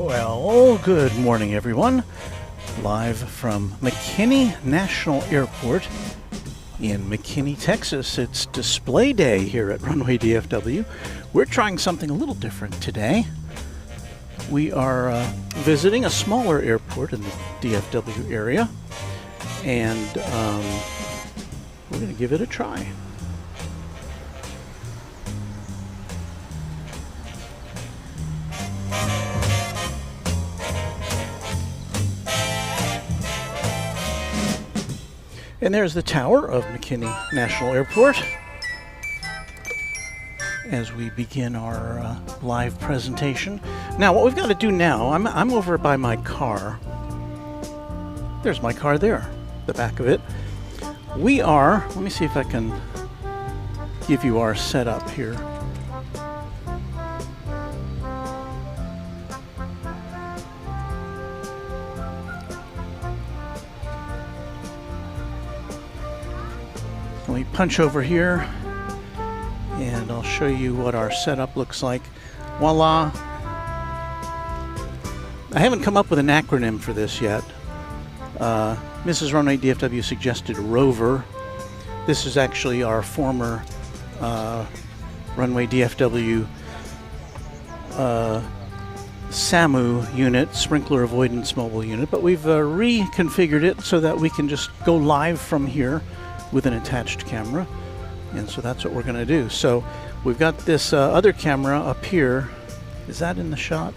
Well, good morning, everyone. Live from McKinney National Airport in McKinney, Texas. It's display day here at Runway DFW. We're trying something a little different today. We are visiting a smaller airport in the DFW area, and we're going to give it a try. And there's the tower of McKinney National Airport as we begin our live presentation. Now, what we've got to do now, I'm over by my car. There's my car there, the back of it. We are, let me see if I can give you our setup here. Let me punch over here and I'll show you what our setup looks like. Voila! I haven't come up with an acronym for this yet. Mrs. Runway DFW suggested Rover. This is actually our former Runway DFW SAMU unit, Sprinkler Avoidance Mobile Unit, but we've reconfigured it so that we can just go live from here with an attached camera, and so that's what we're going to do. So we've got this other camera up here. Is that in the shot?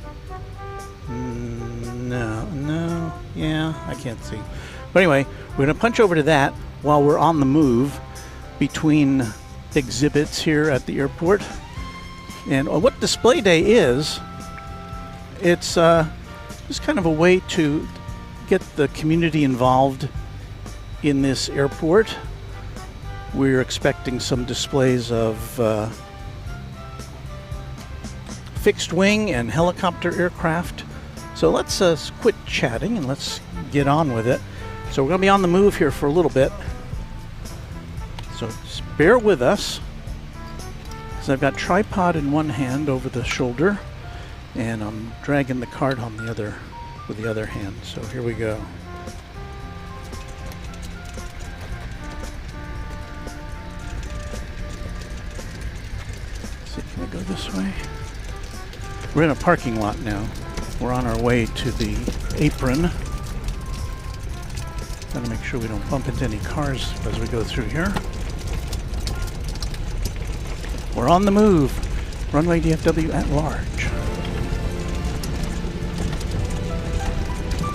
No, yeah, I can't see. But anyway, we're going to punch over to that while we're on the move between exhibits here at the airport. And what Display Day is, it's just kind of a way to get the community involved in this airport. We're expecting some displays of fixed wing and helicopter aircraft. So let's quit chatting and let's get on with it. So we're going to be on the move here for a little bit. So just bear with us. So I've got tripod in one hand over the shoulder, and I'm dragging the cart on the other with the other hand. So here we go. Can I go this way? We're in a parking lot now. We're on our way to the apron. Gotta make sure we don't bump into any cars as we go through here. We're on the move. Runway DFW at large.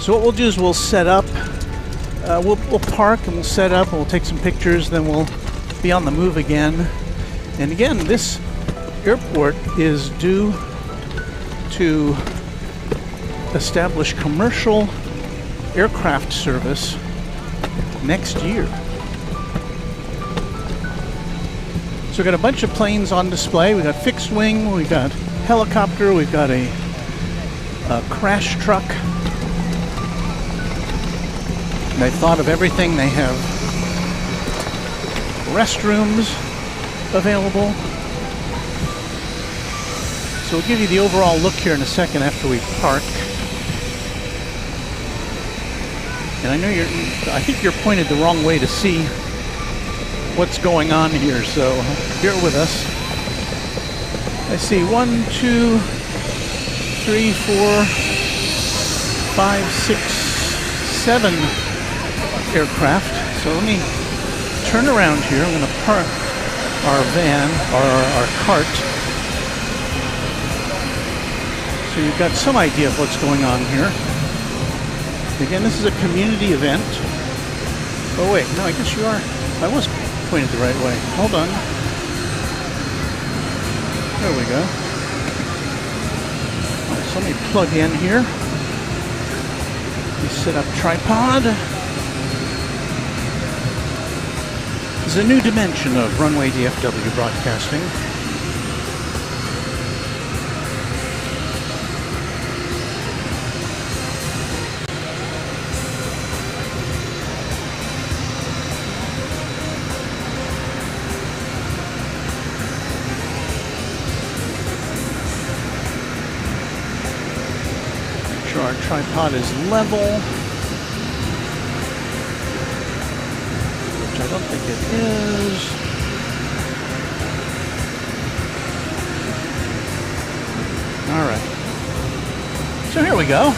So what we'll do is we'll set up. We'll park and we'll set up and we'll take some pictures. Then we'll be on the move again. And again, this airport is due to establish commercial aircraft service next year. So we've got a bunch of planes on display. We've got fixed wing, we've got helicopter, we've got a crash truck. They thought of everything. They have restrooms available. So we'll give you the overall look here in a second after we park. And I know I think you're pointed the wrong way to see what's going on here, so bear with us. I see 1, 2, 3, 4, 5, 6, 7 aircraft. So let me turn around here. I'm going to park our van, or our cart. So you've got some idea of what's going on here. Again, this is a community event. Oh wait, no, I guess you are. I was pointed the right way. Hold on. There we go. Right, so let me plug in here. Let me set up tripod. This is a new dimension of Runway DFW broadcasting. our tripod is level, which I don't think it is. All right. So here we go.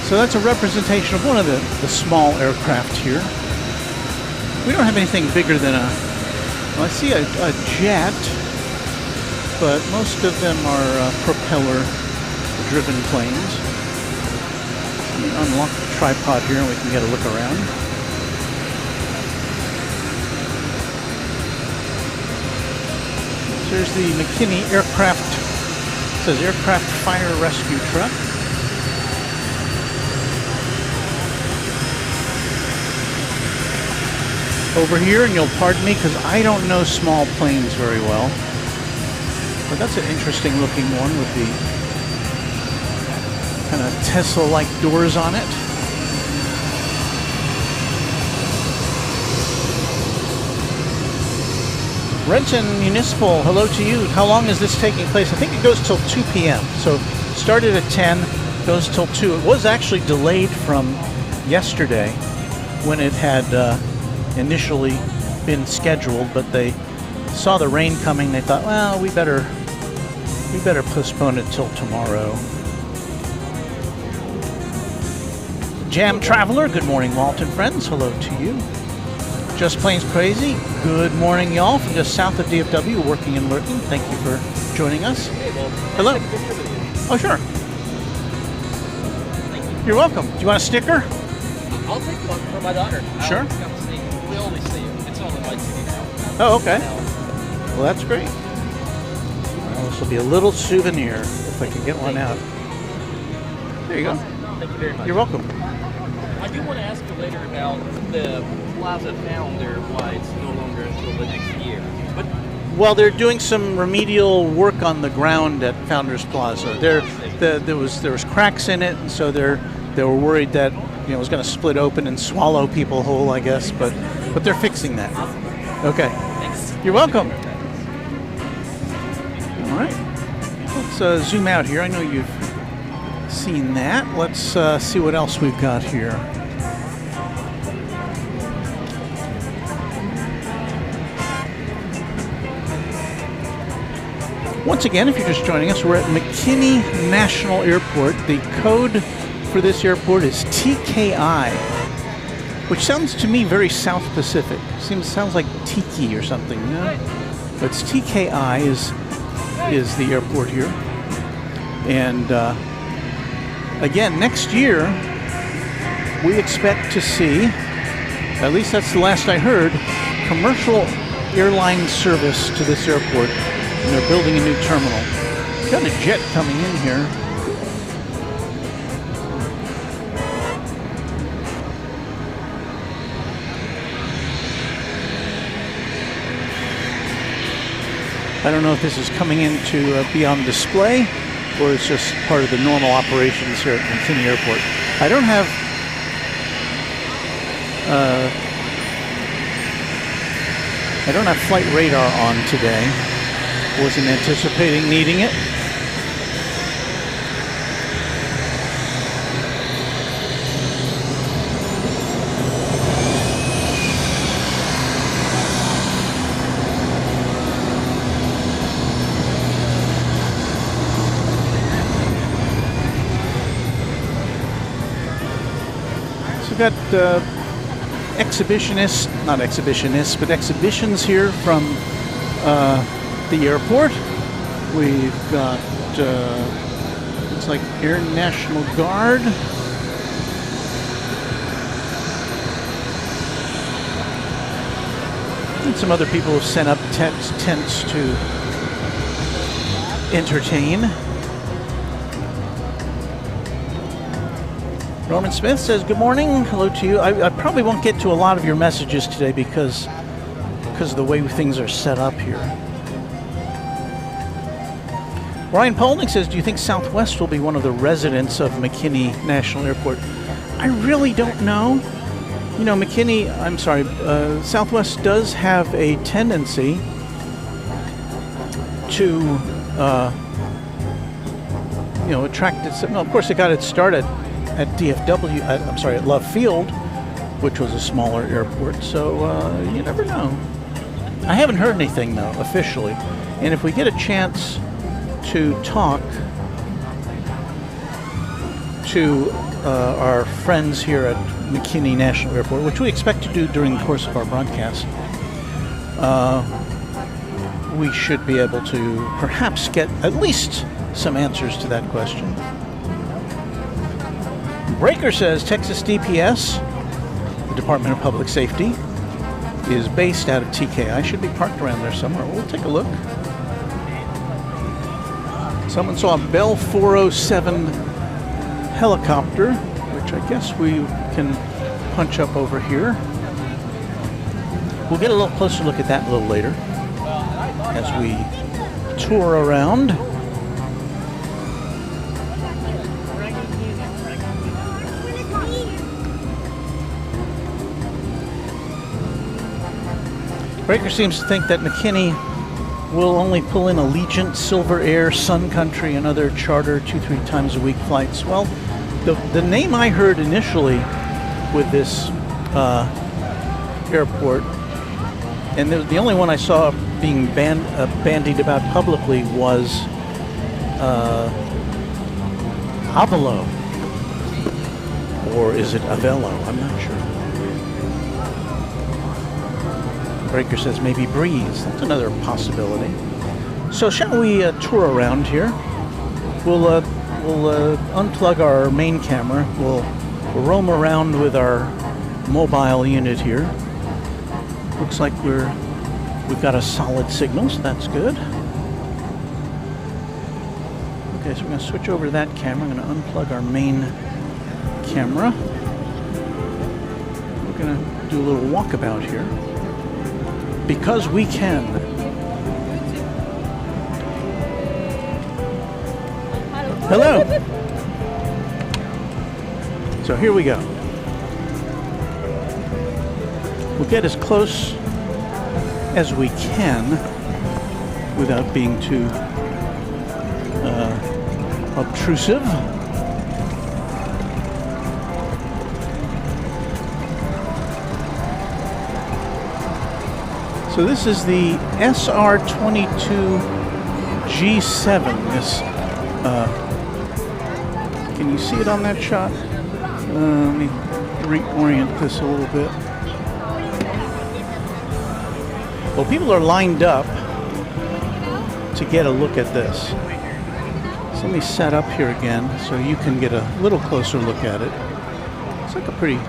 So that's a representation of one of the small aircraft here. We don't have anything bigger than well, I see a jet, but most of them are propeller-driven planes. Let me unlock the tripod here and we can get a look around. So there's the McKinney aircraft, it says aircraft fire rescue truck. Over here, and you'll pardon me because I don't know small planes very well, but that's an interesting looking one with the kind of Tesla-like doors on it. Renton Municipal, hello to you. How long is this taking place? I think it goes till 2 p.m. So started at 10, goes till 2. It was actually delayed from yesterday when it had initially been scheduled, but they saw the rain coming. They thought, well, we better postpone it till tomorrow. Jam Traveler, good morning, Walt and friends. Hello to you. Just Plains Crazy, good morning, y'all, from just south of DFW, working and lurking. Thank you for joining us. Hey, well, hello. Oh, sure. You're welcome. Do you want a sticker? I'll take one for my daughter. Sure. We always see you. It's only like TV now. Oh, okay. Well, that's great. Well, this will be a little souvenir if I can get one out. There you go. Thank you very much. You're welcome. I do want to ask you later about the Plaza Founder, why it's no longer until the next year. But well, they're doing some remedial work on the ground at Founders Plaza. There was cracks in it, and so they were worried that it was going to split open and swallow people whole, I guess. But they're fixing that. Okay. thanks. You're welcome. All right. Let's zoom out here. I know you've seen that. Let's see what else we've got here. Once again, if you're just joining us, we're at McKinney National Airport. The code for this airport is TKI, which sounds to me very South Pacific. Sounds like Tiki or something, you know? But it's TKI is the airport here. And again, next year, we expect to see, at least that's the last I heard, commercial airline service to this airport. And they're building a new terminal. Got a jet coming in here. I don't know if this is coming in to be on display or it's just part of the normal operations here at McKinney Airport. I don't have flight radar on today. Wasn't anticipating needing it. So we've got exhibitions here from the airport. We've got looks like Air National Guard. And some other people have set up tents to entertain. Norman Smith says, good morning. Hello to you. I probably won't get to a lot of your messages today because of the way things are set up here. Ryan Polnick says, do you think Southwest will be one of the residents of McKinney National Airport? I really don't know. You know, Southwest does have a tendency to attracted some. No, of course, it got its start at DFW. At Love Field, which was a smaller airport. So you never know. I haven't heard anything though officially, and if we get a chance to talk to our friends here at McKinney National Airport, which we expect to do during the course of our broadcast, we should be able to perhaps get at least some answers to that question. Breaker says Texas DPS, the Department of Public Safety, is based out of TKI. Should be parked around there somewhere. We'll take a look. Someone saw a Bell 407 helicopter, which I guess we can punch up over here. We'll get a little closer look at that a little later as we tour around. Breaker seems to think that McKinney will only pull in Allegiant, Silver Air, Sun Country, and other charter 2-3 times a week flights. Well, the name I heard initially with this airport, and the only one I saw being bandied about publicly was Avelo, or is it Avelo? I'm not sure. Breaker says maybe Breeze. That's another possibility. So shall we tour around here? We'll unplug our main camera. We'll roam around with our mobile unit here. Looks like we've got a solid signal, so that's good. Okay, so we're going to switch over to that camera. I'm going to unplug our main camera. We're going to do a little walkabout here, because we can. Hello. So here we go. We'll get as close as we can without being too obtrusive. So this is the SR-22 G7. This, can you see it on that shot? Let me reorient this a little bit. Well, people are lined up to get a look at this. So let me set up here again so you can get a little closer look at it. It's like a pretty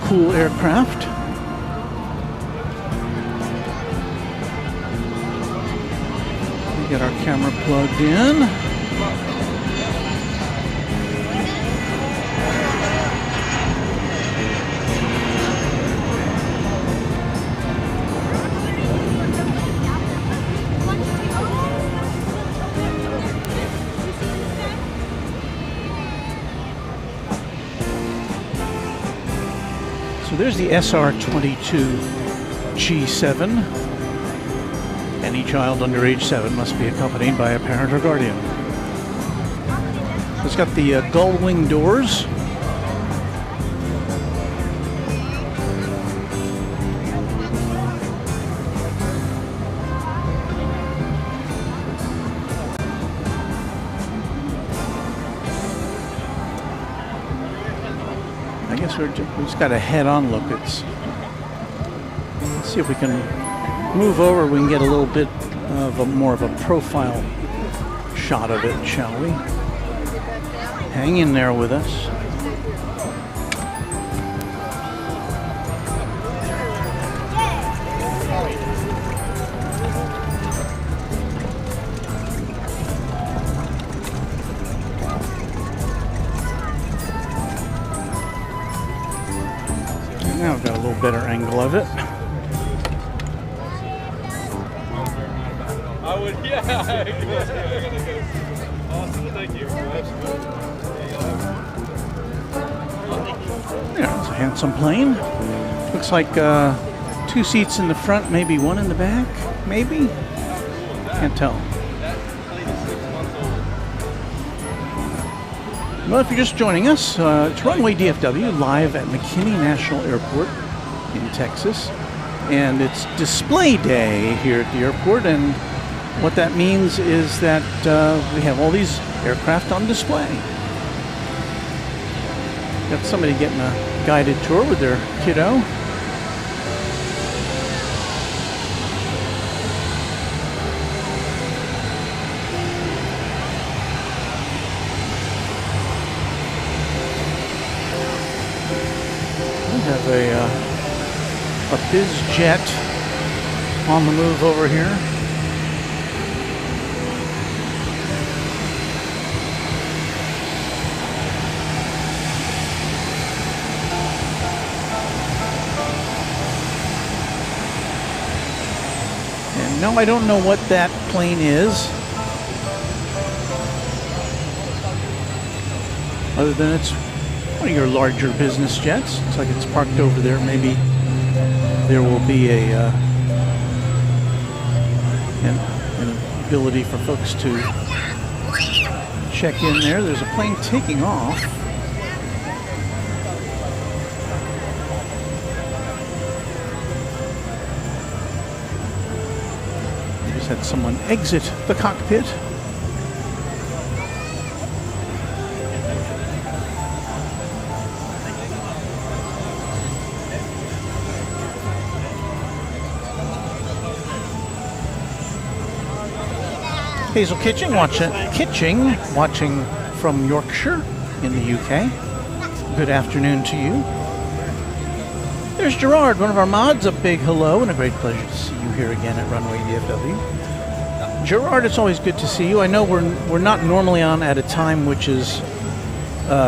cool aircraft. Get our camera plugged in. So there's the SR-22 G7. Any child under age 7 must be accompanied by a parent or guardian. It's got the gull wing doors. I guess we just got a head-on look. Let's see if we can move over. We can get a little bit of more of a profile shot of it, shall we? Hang in there with us. Now I've got a little better angle of it. I would, yeah. Awesome, thank you. Yeah, it's a handsome plane. Looks like 2 seats in the front, maybe 1 in the back, maybe? Can't tell. That plane is 6 months old. Well, if you're just joining us, it's Runway DFW live at McKinney National Airport in Texas. And it's display day here at the airport. And what that means is that we have all these aircraft on display. Got somebody getting a guided tour with their kiddo. Have a biz jet on the move over here. And no, I don't know what that plane is, other than it's one of your larger business jets. Looks like it's parked over there. Maybe there will be an ability for folks to check in there. There's a plane taking off. We just had someone exit the cockpit. Hazel Kitching watching from Yorkshire in the UK. Good afternoon to you. There's Gerard, one of our mods. A big hello and a great pleasure to see you here again at Runway DFW. Gerard, it's always good to see you. I know we're not normally on at a time which is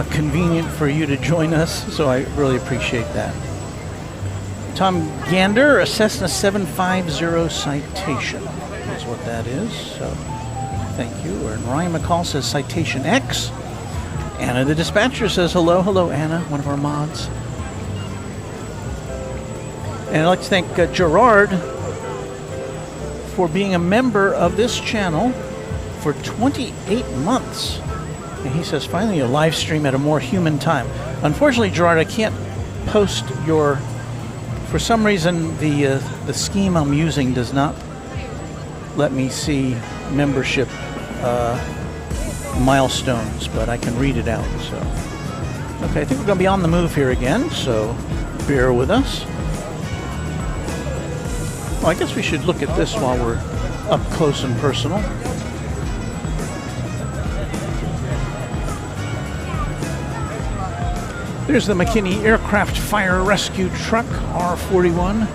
convenient for you to join us, so I really appreciate that. Tom Gander, a Cessna 750 citation is what that is. So thank you. And Ryan McCall says Citation X. Anna the dispatcher says hello. Hello, Anna, one of our mods. And I'd like to thank Gerard for being a member of this channel for 28 months. And he says, finally a live stream at a more human time. Unfortunately, Gerard, I can't post your... For some reason, the scheme I'm using does not let me see membership milestones, but I can read it out. So, okay, I think we're going to be on the move here again, so bear with us. Well, I guess we should look at this while we're up close and personal. There's the McKinney Aircraft Fire Rescue Truck, R41.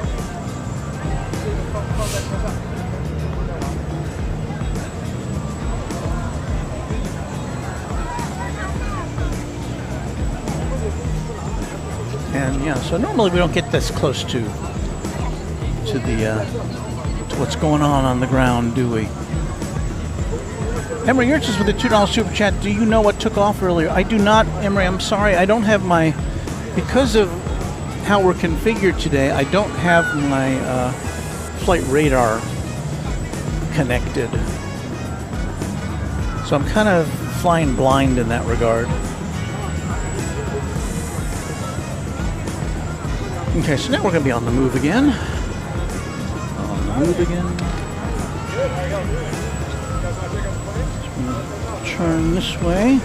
And yeah, so normally we don't get this close to what's going on the ground, do we? Emery Yurchis with a $2 super chat. Do you know what took off earlier? I do not, Emery. I'm sorry. I don't have my, because of how we're configured today, I don't have my flight radar connected. So I'm kind of flying blind in that regard. Okay, so now we're going to be on the move again. On the move again. Turn this way.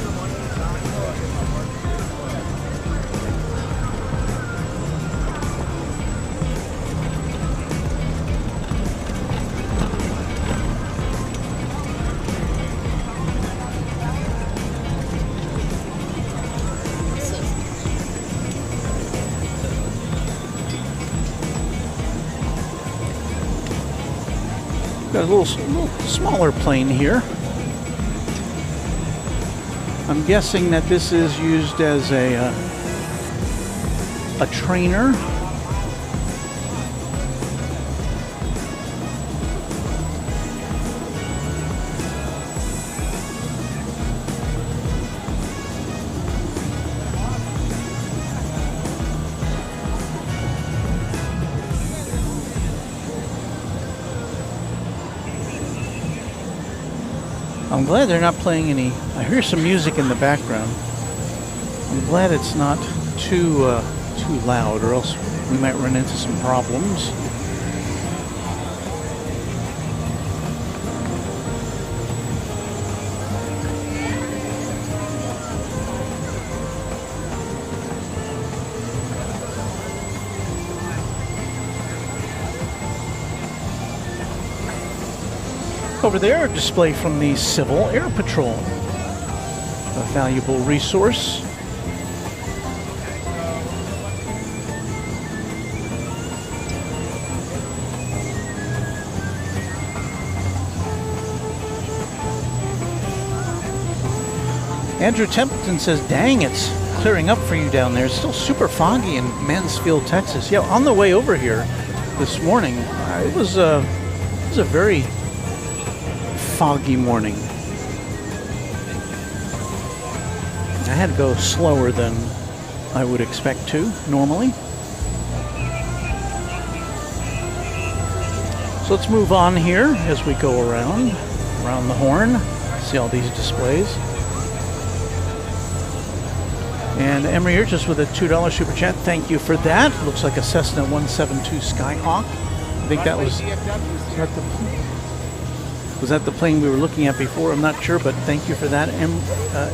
Got a little smaller plane here. I'm guessing that this is used as a trainer. I'm glad they're not playing any. I hear some music in the background. I'm glad it's not too loud, or else we might run into some problems. Over there, a display from the Civil Air Patrol. A valuable resource. Andrew Templeton says, dang, it's clearing up for you down there. It's still super foggy in Mansfield, Texas. Yeah, on the way over here this morning, it was a very foggy morning. I had to go slower than I would expect to normally. So let's move on here as we go around the horn. See all these displays. And Emery, you're just with a $2 super chat. Thank you for that. Looks like a Cessna 172 Skyhawk. I think that was that the plane we were looking at before? I'm not sure, but thank you for that,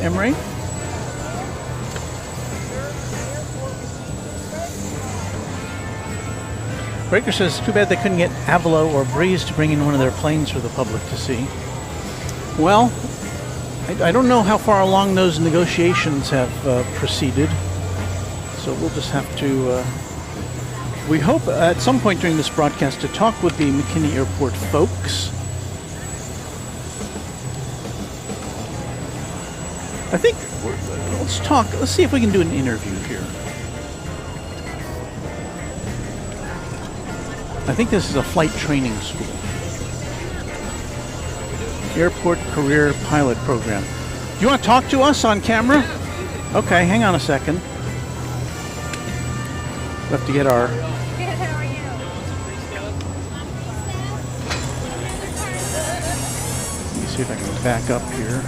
Emery. Breaker says, too bad they couldn't get Avalo or Breeze to bring in one of their planes for the public to see. Well, I don't know how far along those negotiations have proceeded, so we'll just have to, we hope at some point during this broadcast to talk with the McKinney Airport folks. I think, let's see if we can do an interview here. I think this is a flight training school. Airport Career Pilot Program. Do you want to talk to us on camera? Okay, hang on a second. We'll have to get our... Good, how are you? Let me see if I can back up here.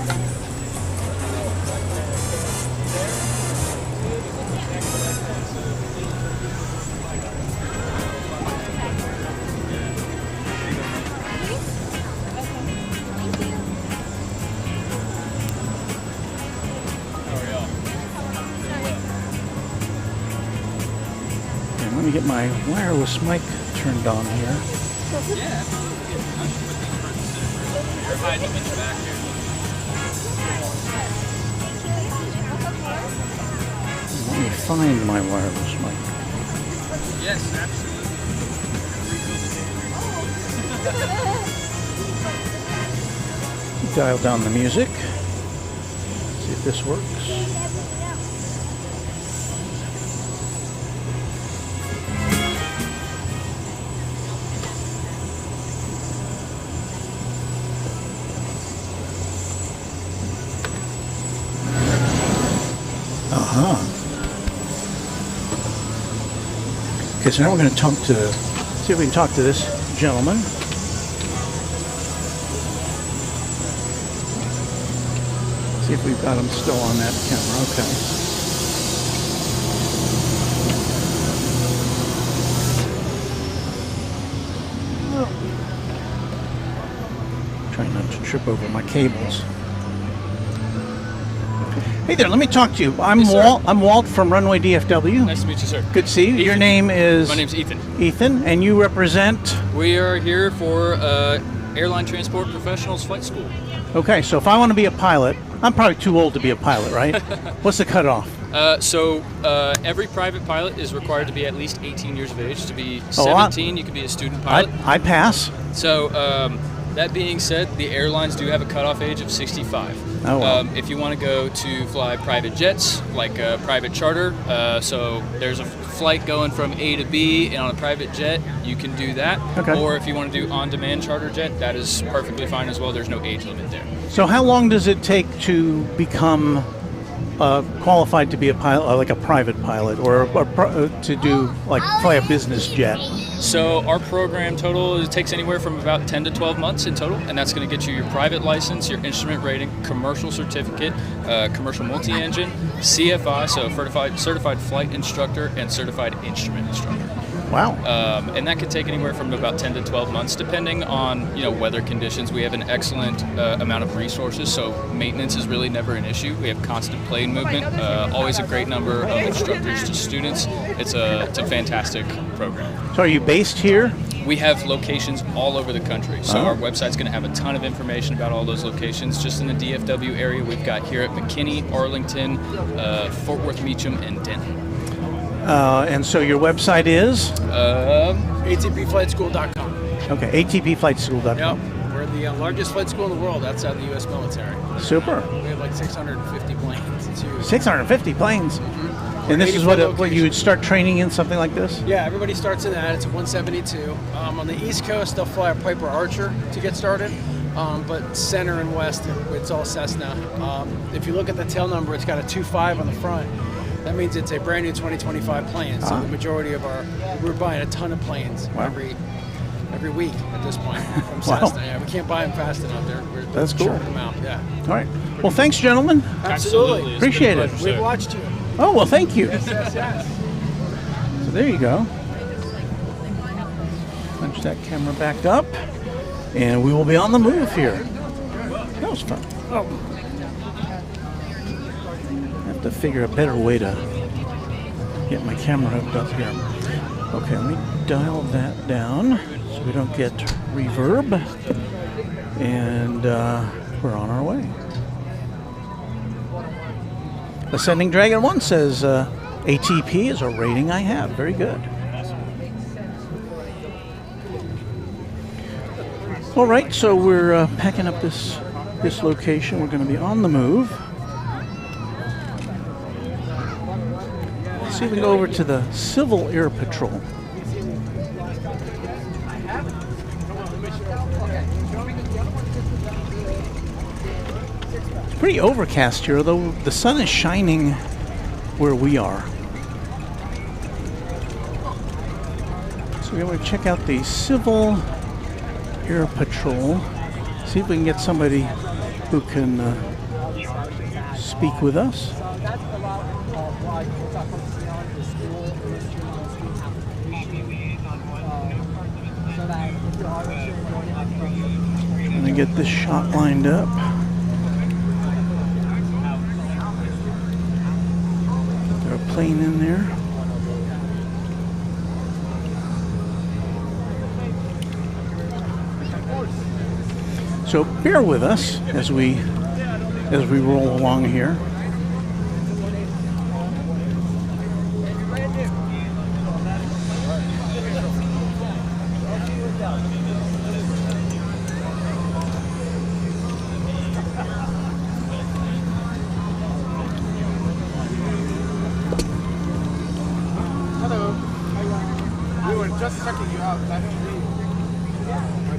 Let me get my wireless mic turned on here. Let me find my wireless mic. Yes, absolutely. Dial down the music. See if this works. Okay, so now we're going to talk to, see if we can talk to this gentleman. See if we've got him still on that camera. Okay. Trying not to trip over my cables. Hey there, let me talk to you. I'm Walt from Runway DFW. Nice to meet you, sir. Good to see you. Ethan. Your name is? My name's Ethan. Ethan, and you represent? We are here for Airline Transport Professionals Flight School. Okay, so if I want to be a pilot, I'm probably too old to be a pilot, right? What's the cutoff? Every private pilot is required to be at least 18 years of age. To be 17, you can be a student pilot. I pass. So, that being said, the airlines do have a cutoff age of 65. Oh, wow. If you want to go to fly private jets, like a private charter, so there's a flight going from A to B and on a private jet, you can do that. Okay. Or if you want to do on-demand charter jet, that is perfectly fine as well. There's no age limit there. So how long does it take to become qualified to be a pilot, like a private pilot, or to do like fly a business jet? So our program total takes anywhere from about 10 to 12 months in total, and that's going to get you your private license, your instrument rating, commercial certificate, commercial multi-engine, CFI, so certified flight instructor, and certified instrument instructor. Wow. And that could take anywhere from about 10 to 12 months, depending on weather conditions. We have an excellent amount of resources, so maintenance is really never an issue. We have constant plane movement, always a great number of instructors to students. It's a fantastic program. So are you based here? We have locations all over the country, so our website's going to have a ton of information about all those locations. Just in the DFW area, we've got here at McKinney, Arlington, Fort Worth, Meacham, and Denton. And so your website is? ATPFlightSchool.com. Okay, ATPFlightSchool.com. Yep. We're the largest flight school in the world outside the U.S. military. Super. We have like 650 planes. It's huge. 650 planes? Mm-hmm. And this is what you would start training in, something like this? Yeah, everybody starts in that. It's a 172. On the East Coast, they'll fly a Piper Archer to get started. But center and west, it's all Cessna. If you look at the tail number, it's got a 2.5 on the front. That means it's a brand new 2025 plane. So the majority of we're buying a ton of planes every week at this point from Cessna. Yeah, we can't buy them fast enough. That's cool. Churning them out. Yeah. All right. Well, thanks, gentlemen. Absolutely. Appreciate it. We've watched you. Oh, well, thank you. Yes. So there you go. Punch that camera back up, and we will be on the move here. That was fun. Oh. To figure a better way to get my camera hooked up here. Okay, let me dial that down so we don't get reverb, and we're on our way. Ascending Dragon 1 says ATP is a rating I have. Very good. All right, so we're packing up this location. We're going to be on the move. See if we can go over to the Civil Air Patrol. It's pretty overcast here, although the sun is shining where we are. So we're going to check out the Civil Air Patrol. See if we can get somebody who can speak with us. I'm going to get this shot lined up. Put their plane in there. So bear with us as we roll along here. Just checking you out. My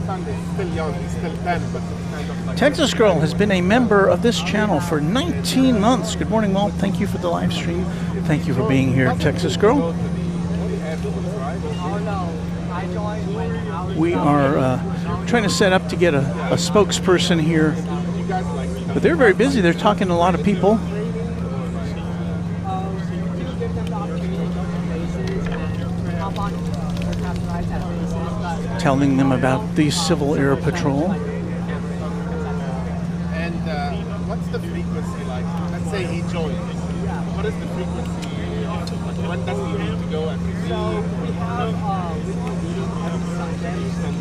son is still young, he's still 10, but it's kind of like... Texas Girl has been a member of this channel for 19 months. Good morning, Walt. Thank you for the live stream. Thank you for being here, Texas Girl. We are trying to set up to get a spokesperson here, but they're very busy. They're talking to a lot of people. Telling them about the Civil Air Patrol. And what's the frequency like? Let's say he joins. What is the frequency? When does he need to go and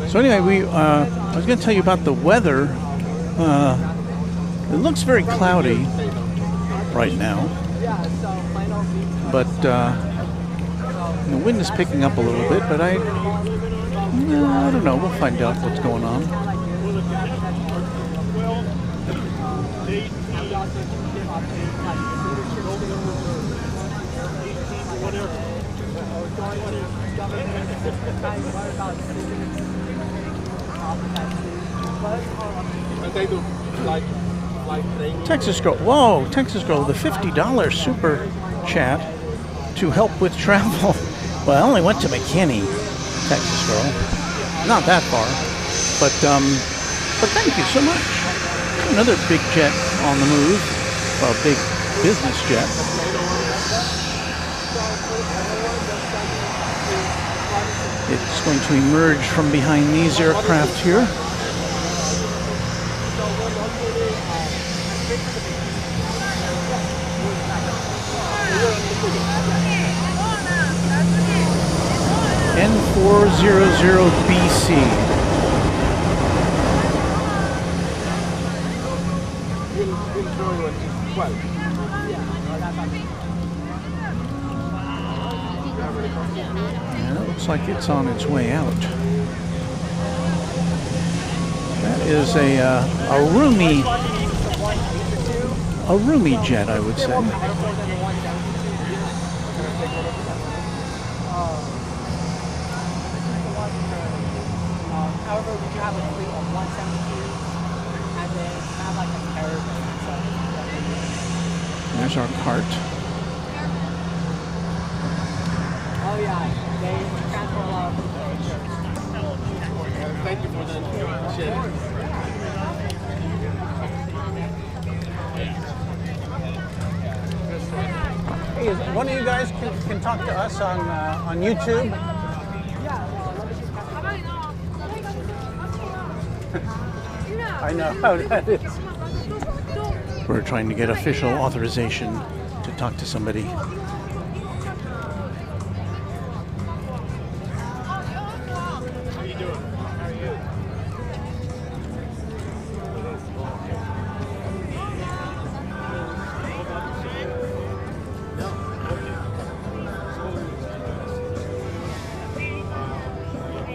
So anyway, I was going to tell you about the weather. It looks very cloudy right now, but the wind is picking up a little bit, but I don't know. We'll find out what's going on. But they do like Texas Girl. Whoa, Texas Girl, the $50 super chat to help with travel. Well, I only went to McKinney, Texas Girl. Not that far, but thank you so much. Another big jet on the move, or a big business jet. It's going to emerge from behind these aircraft here. N400BC. And it looks like it's on its way out. That is a roomy jet, I would say. However, we do have a fleet of 172, and then kind of like a caravan. There's our cart. Oh yeah, they transfer a lot of Thank you for the share. Hey, one of you guys can talk to us on YouTube. I know how that is. We're trying to get official authorization to talk to somebody. How you doing? How are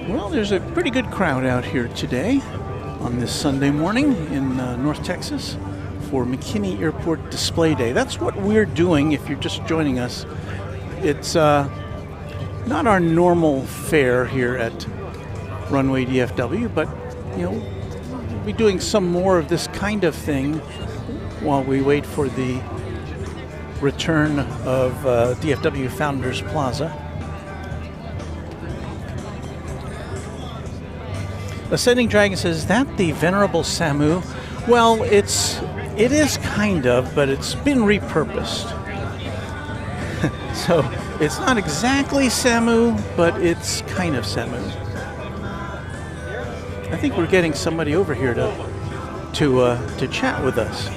you? Well, there's a pretty good crowd out here today on this Sunday morning in North Texas for McKinney Airport Display Day. That's what we're doing if you're just joining us. It's not our normal fare here at Runway DFW, but we'll be doing some more of this kind of thing while we wait for the return of DFW Founders Plaza. Ascending Dragon says, is that the Venerable Samu? Well, it is kind of, but it's been repurposed. So it's not exactly Samu, but it's kind of Samu. I think we're getting somebody over here to chat with us.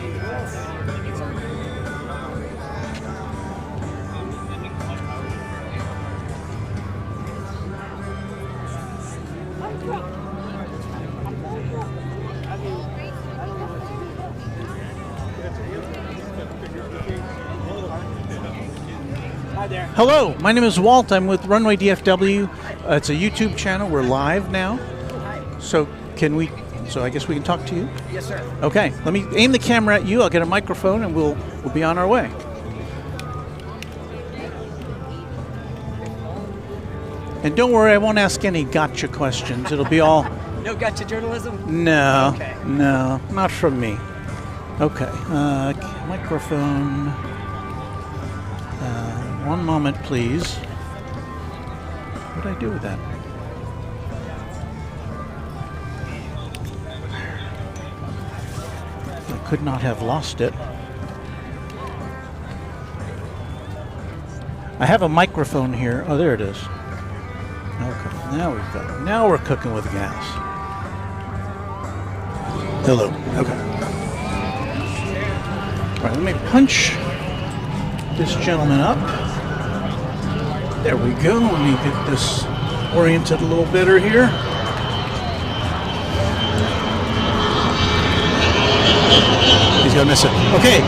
Hello, my name is Walt. I'm with Runway DFW. It's a YouTube channel. We're live now. So I guess we can talk to you? Yes, sir. Okay, let me aim the camera at you. I'll get a microphone and we'll be on our way. And don't worry, I won't ask any gotcha questions. It'll be all... No gotcha journalism? No, Okay. no, not from me. Okay, microphone... one moment, please. What did I do with that? I could not have lost it. I have a microphone here. Oh, there it is. Okay, now we've got it. Now we're cooking with gas. Hello. Okay. All right, let me punch this gentleman up. There we go. Let me get this oriented a little better here. He's gonna miss it. Okay,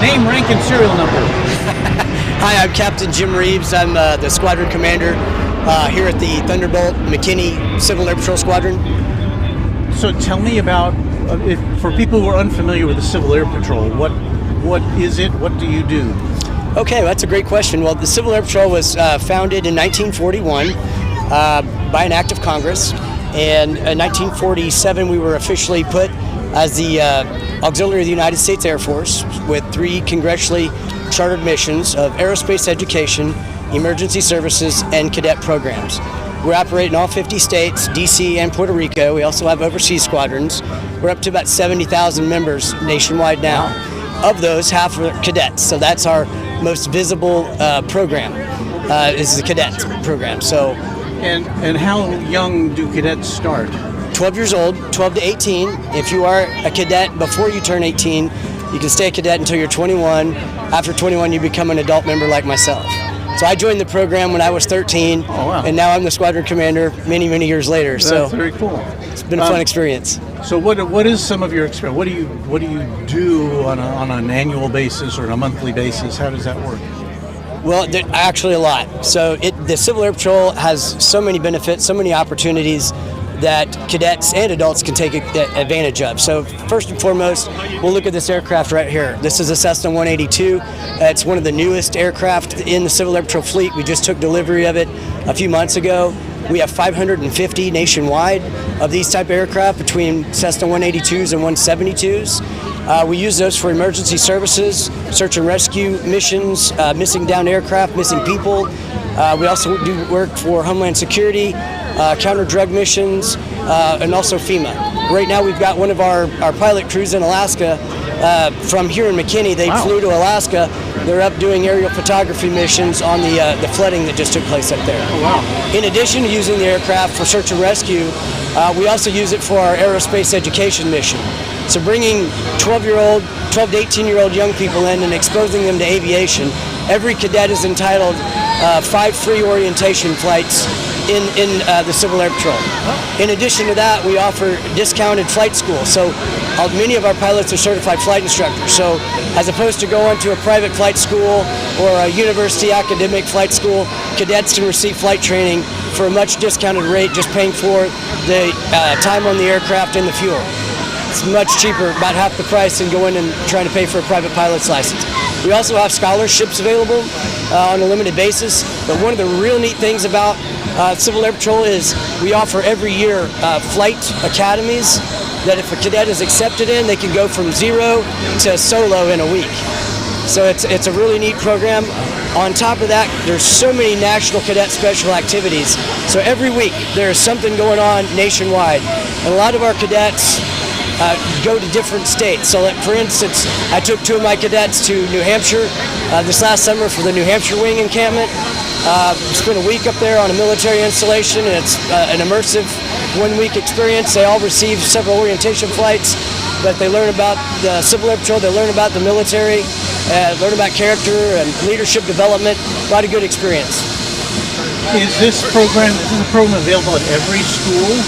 name, rank, and serial number. Hi, I'm Captain Jim Reeves. I'm the squadron commander here at the Thunderbolt McKinney Civil Air Patrol Squadron. So tell me about, for people who are unfamiliar with the Civil Air Patrol, what is it? What do you do? Okay, well, that's a great question. Well, the Civil Air Patrol was founded in 1941 by an act of Congress, and in 1947 we were officially put as the auxiliary of the United States Air Force with 3 congressionally chartered missions of aerospace education, emergency services, and cadet programs. We operate in all 50 states, DC and Puerto Rico. We also have overseas squadrons. We're up to about 70,000 members nationwide now. Of those, half are cadets. So that's our most visible program, is the cadet program. So, And how young do cadets start? 12 years old, 12 to 18. If you are a cadet before you turn 18, you can stay a cadet until you're 21. After 21, you become an adult member like myself. So I joined the program when I was 13, and now I'm the squadron commander many, many years later. That's very cool. It's been a fun experience. So what is some of your experience? What do you do on an annual basis or a monthly basis? How does that work? Well, actually a lot. So the Civil Air Patrol has so many benefits, so many opportunities that cadets and adults can take advantage of. So first and foremost, we'll look at this aircraft right here. This is a Cessna 182. It's one of the newest aircraft in the Civil Air Patrol fleet. We just took delivery of it a few months ago. We have 550 nationwide of these type of aircraft between Cessna 182s and 172s. We use those for emergency services, search and rescue missions, missing down aircraft, missing people. We also do work for Homeland Security, counter-drug missions, and also FEMA. Right now we've got one of our pilot crews in Alaska. From here in McKinney, they flew to Alaska. They're up doing aerial photography missions on the flooding that just took place up there. Oh, wow. In addition to using the aircraft for search and rescue, we also use it for our aerospace education mission. So bringing 12 to 18-year-old young people in and exposing them to aviation, every cadet is entitled 5 free orientation flights in the Civil Air Patrol. In addition to that, we offer discounted flight school. So many of our pilots are certified flight instructors. So as opposed to going to a private flight school or a university academic flight school, cadets can receive flight training for a much discounted rate, just paying for the time on the aircraft and the fuel. It's much cheaper, about half the price, than going and trying to pay for a private pilot's license. We also have scholarships available on a limited basis, but one of the real neat things about Civil Air Patrol is we offer every year flight academies that if a cadet is accepted in, they can go from 0 to solo in a week. So it's a really neat program. On top of that, there's so many National Cadet Special Activities. So every week there's something going on nationwide. And a lot of our cadets go to different states. So like, for instance, I took 2 of my cadets to New Hampshire this last summer for the New Hampshire Wing encampment. Spent a week up there on a military installation, and it's an immersive 1-week experience. They all receive several orientation flights, but they learn about the Civil Air Patrol, they learn about the military, learn about character and leadership development. A lot of good experience. Is this program available at every school?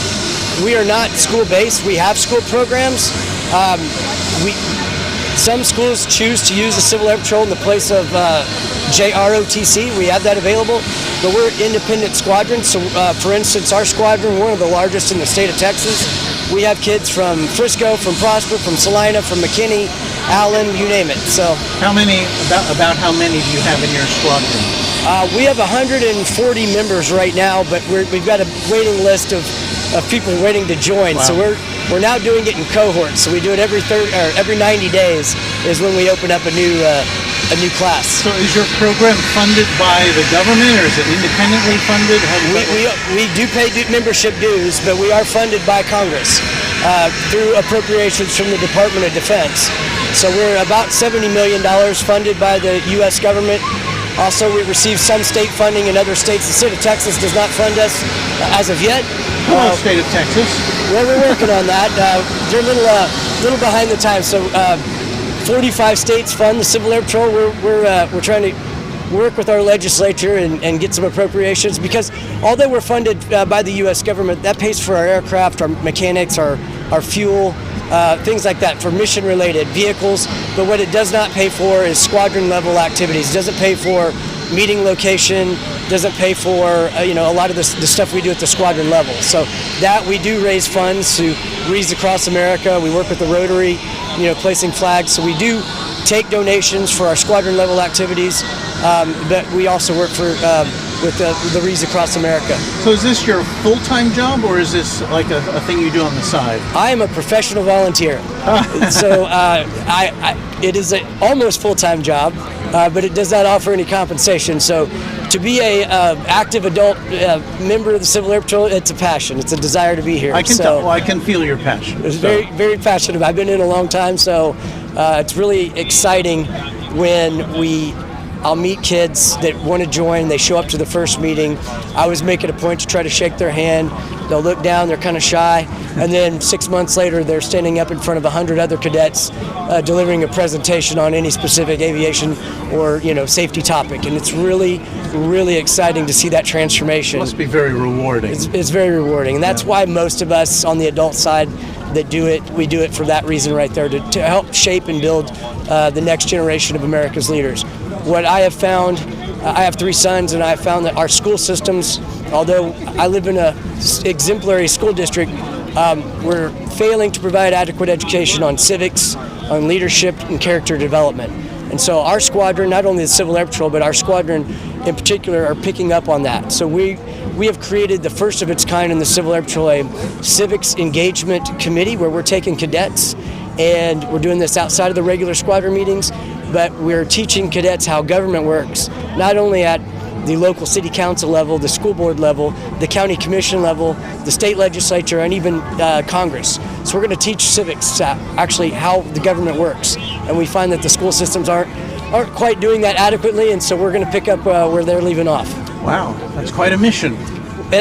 We are not school-based. We have school programs. Some schools choose to use the Civil Air Patrol in the place of JROTC. We have that available, but we're independent squadrons. So, for instance, our squadron, one of the largest in the state of Texas. We have kids from Frisco, from Prosper, from Salina, from McKinney, Allen, you name it. So, how many? About how many do you have in your squadron? We have 140 members right now, but we've got a waiting list of people waiting to join. Wow. So we're now doing it in cohorts. So we do it every 90 days is when we open up a new class. So is your program funded by the government, or is it independently funded? We do pay membership dues, but we are funded by Congress through appropriations from the Department of Defense. So we're about $70 million funded by the U.S. government. Also, we receive some state funding in other states. The state of Texas does not fund us as of yet. Hello, state of Texas. Well, we're working on that. They're a little behind the times. So 45 states fund the Civil Air Patrol. We're trying to work with our legislature and get some appropriations, because although we're funded by the U.S. government, that pays for our aircraft, our mechanics, our fuel, things like that, for mission-related vehicles. But what it does not pay for is squadron-level activities. It doesn't pay for meeting location, doesn't pay for a lot of the stuff we do at the squadron level. So that we do raise funds to Reads Across America. We work with the Rotary, placing flags. So we do take donations for our squadron level activities, but we also work for with the Rees Across America. So is this your full-time job, or is this like a thing you do on the side? I am a professional volunteer. So it is an almost full-time job, but it does not offer any compensation. So to be a active adult member of the Civil Air Patrol, it's a passion. It's a desire to be here. I can tell. Well, I can feel your passion. It's very, very passionate. I've been in a long time, so it's really exciting when I'll meet kids that want to join. They show up to the first meeting. I always make it a point to try to shake their hand. They'll look down, they're kind of shy, and then 6 months later, they're standing up in front of 100 other cadets delivering a presentation on any specific aviation or safety topic. And it's really, really exciting to see that transformation. It must be very rewarding. It's very rewarding, and that's why most of us on the adult side that do it, we do it for that reason right there, to help shape and build the next generation of America's leaders. What I have found, I have 3 sons, and I have found that our school systems, although I live in a exemplary school district, we're failing to provide adequate education on civics, on leadership, and character development. And so our squadron, not only the Civil Air Patrol, but our squadron in particular, are picking up on that. So we have created the first of its kind in the Civil Air Patrol, a civics engagement committee, where we're taking cadets, and we're doing this outside of the regular squadron meetings, but we're teaching cadets how government works, not only at the local city council level, the school board level, the county commission level, the state legislature, and even Congress. So we're going to teach civics actually how the government works, and we find that the school systems aren't quite doing that adequately, and so we're going to pick up where they're leaving off. Wow, that's quite a mission.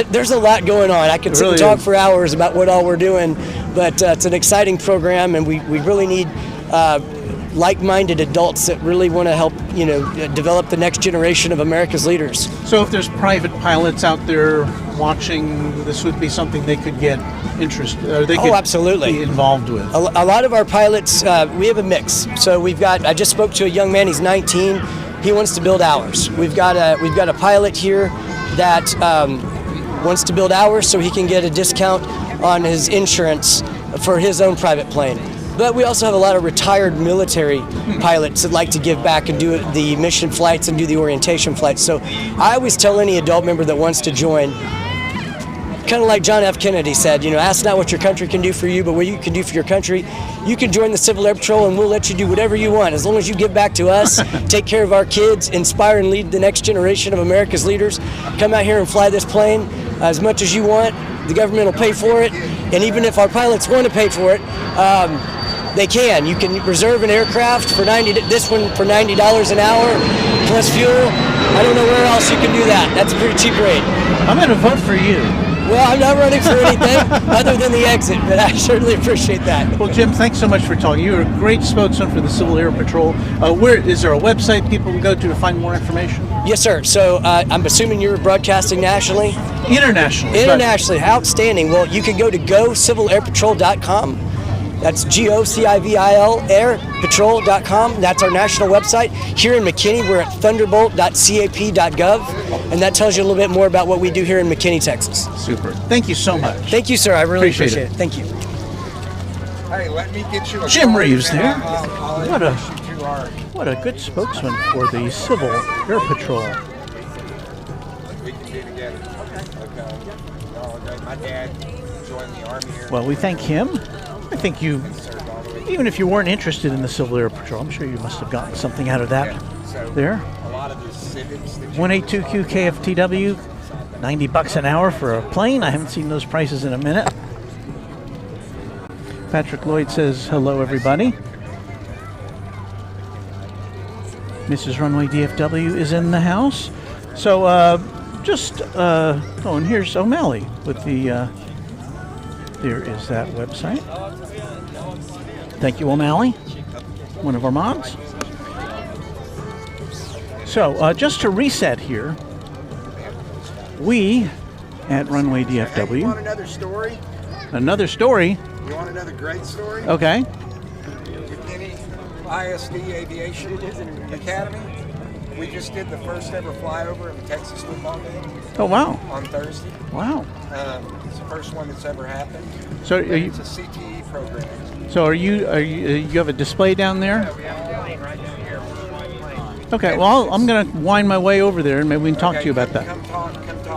There's a lot going on. I could sit and talk for hours about what all we're doing, but it's an exciting program, and we really need like-minded adults that really want to help, develop the next generation of America's leaders. So if there's private pilots out there watching, this would be something they could get interested, or they could absolutely be involved with. A lot of our pilots, we have a mix. So I just spoke to a young man, he's 19. He wants to build ours. We've got a pilot here that wants to build ours so he can get a discount on his insurance for his own private plane. But we also have a lot of retired military pilots that like to give back and do the mission flights and do the orientation flights. So I always tell any adult member that wants to join, kind of like John F. Kennedy said, ask not what your country can do for you, but what you can do for your country. You can join the Civil Air Patrol, and we'll let you do whatever you want, as long as you give back to us, take care of our kids, inspire and lead the next generation of America's leaders. Come out here and fly this plane as much as you want. The government will pay for it, and even if our pilots want to pay for it, they can. You can reserve an aircraft for this one for $90 an hour plus fuel. I don't know where else you can do that. That's a pretty cheap rate. I'm going to vote for you. Well, I'm not running for anything other than the exit, but I certainly appreciate that. Well, Jim, thanks so much for talking. You're a great spokesman for the Civil Air Patrol. Where is there a website people can go to find more information? Yes, sir. So I'm assuming you're broadcasting nationally? Internationally. Internationally. Outstanding. Well, you can go to gocivilairpatrol.com. That's GOCIVIL airpatrol.com. That's our national website. Here in McKinney, we're at thunderbolt.cap.gov, and that tells you a little bit more about what we do here in McKinney, Texas. Super. Thank you so much. Thank you, sir. I really appreciate it. Thank you. Hey, let me get you a Jim Reeves there. What a good spokesman for the Civil Air Patrol. We can do together. Okay. My dad joined the Army here. Well, we thank him. I think even if you weren't interested in the Civil Air Patrol, I'm sure you must have gotten something out of that there. A lot of the civics that 182Q KFTW, $90 an hour for a plane. I haven't seen those prices in a minute. Patrick Lloyd says, hello, everybody. Mrs. Runway DFW is in the house. So, and here's O'Malley with the, there is that website. Thank you, O'Malley, one of our mods. So, just to reset here, we at Runway DFW. Hey, you want another story? Another story? You want another great story? Okay. McKinney ISD Aviation Academy. We just did the first ever flyover of the Texas football game. Oh, wow. On Thursday. Wow. It's the first one that's ever happened. So it's a CTE program. So you have a display down there? Yeah, we have a plane right down here. Okay, well, I'm going to wind my way over there and maybe we can talk to you about that. Come talk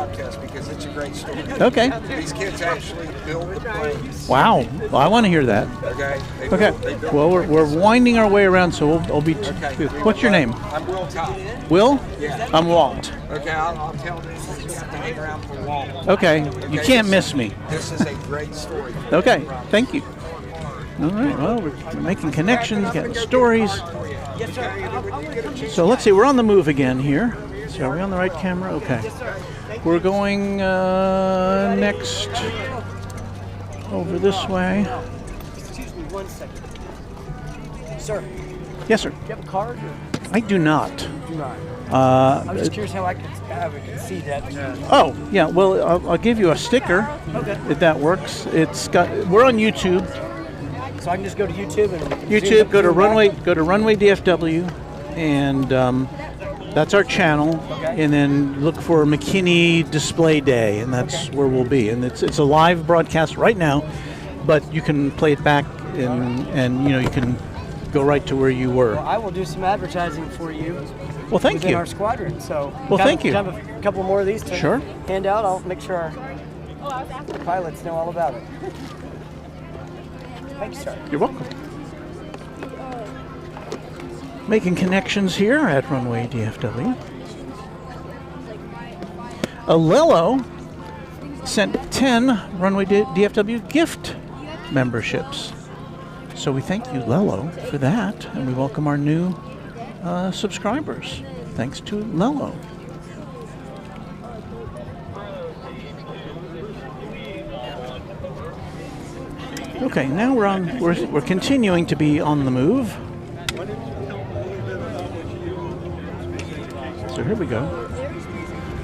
podcast because it's a great story. Okay. These kids actually build the planes. Wow. Well, I want to hear that. Okay. They Okay. build Well, we're winding our way around, so I'll be. Okay. What's your name? I'm Will Todd. Will? Yeah. I'm Walt. Okay, I'll tell them you have to hang around for Walt. Okay. You can't miss me. This is a great story. Okay. Thank you. All right. Well, we're making connections, getting stories. So let's see. We're on the move again here. So are we on the right camera? Okay. We're going next over this way. Excuse me 1 second. Sir, do Yes, sir. you have a card? I do not. Do not. I'm Uh, just curious how I can see that. oh, yeah. Well, I'll give you a sticker if that works. It's got. We're on YouTube. So I can just go to YouTube and YouTube. Go to Runway DFW, and that's our channel. Okay. And then look for McKinney Display Day, and that's where we'll be. And it's a live broadcast right now, but you can play it back, and you can go right to where you were. Well, I will do some advertising for you. Well, thank within you. our squadron. So Well, thank you. Have a couple more of these to Sure. hand out. I'll make sure our pilots know all about it. Thank you, sir. You're welcome. Making connections here at Runway DFW. Alelo sent 10 Runway DFW gift memberships. So we thank you, Lelo, for that, and we welcome our new subscribers. Thanks to Lelo. Okay, now we're continuing to be on the move. So here we go.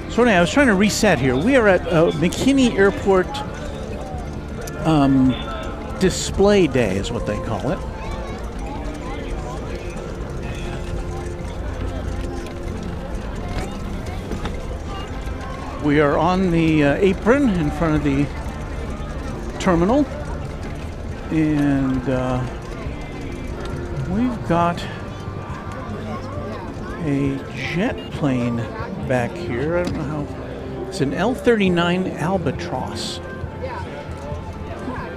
So anyway, I was trying to reset here. We are at McKinney Airport Display Day is what they call it. We are on the apron in front of the terminal, and we've got a jet plane back here. I don't know how. It's an L-39 Albatross.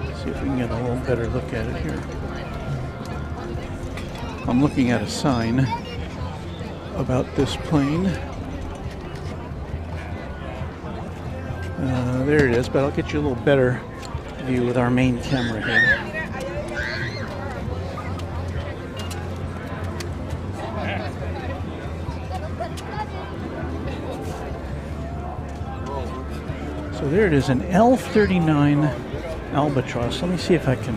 Let's see if we can get a little better look at it here. I'm looking at a sign about this plane. There it is, but I'll get you a little better view with our main camera here. So there it is, an L-39 Albatross. Let me see if I can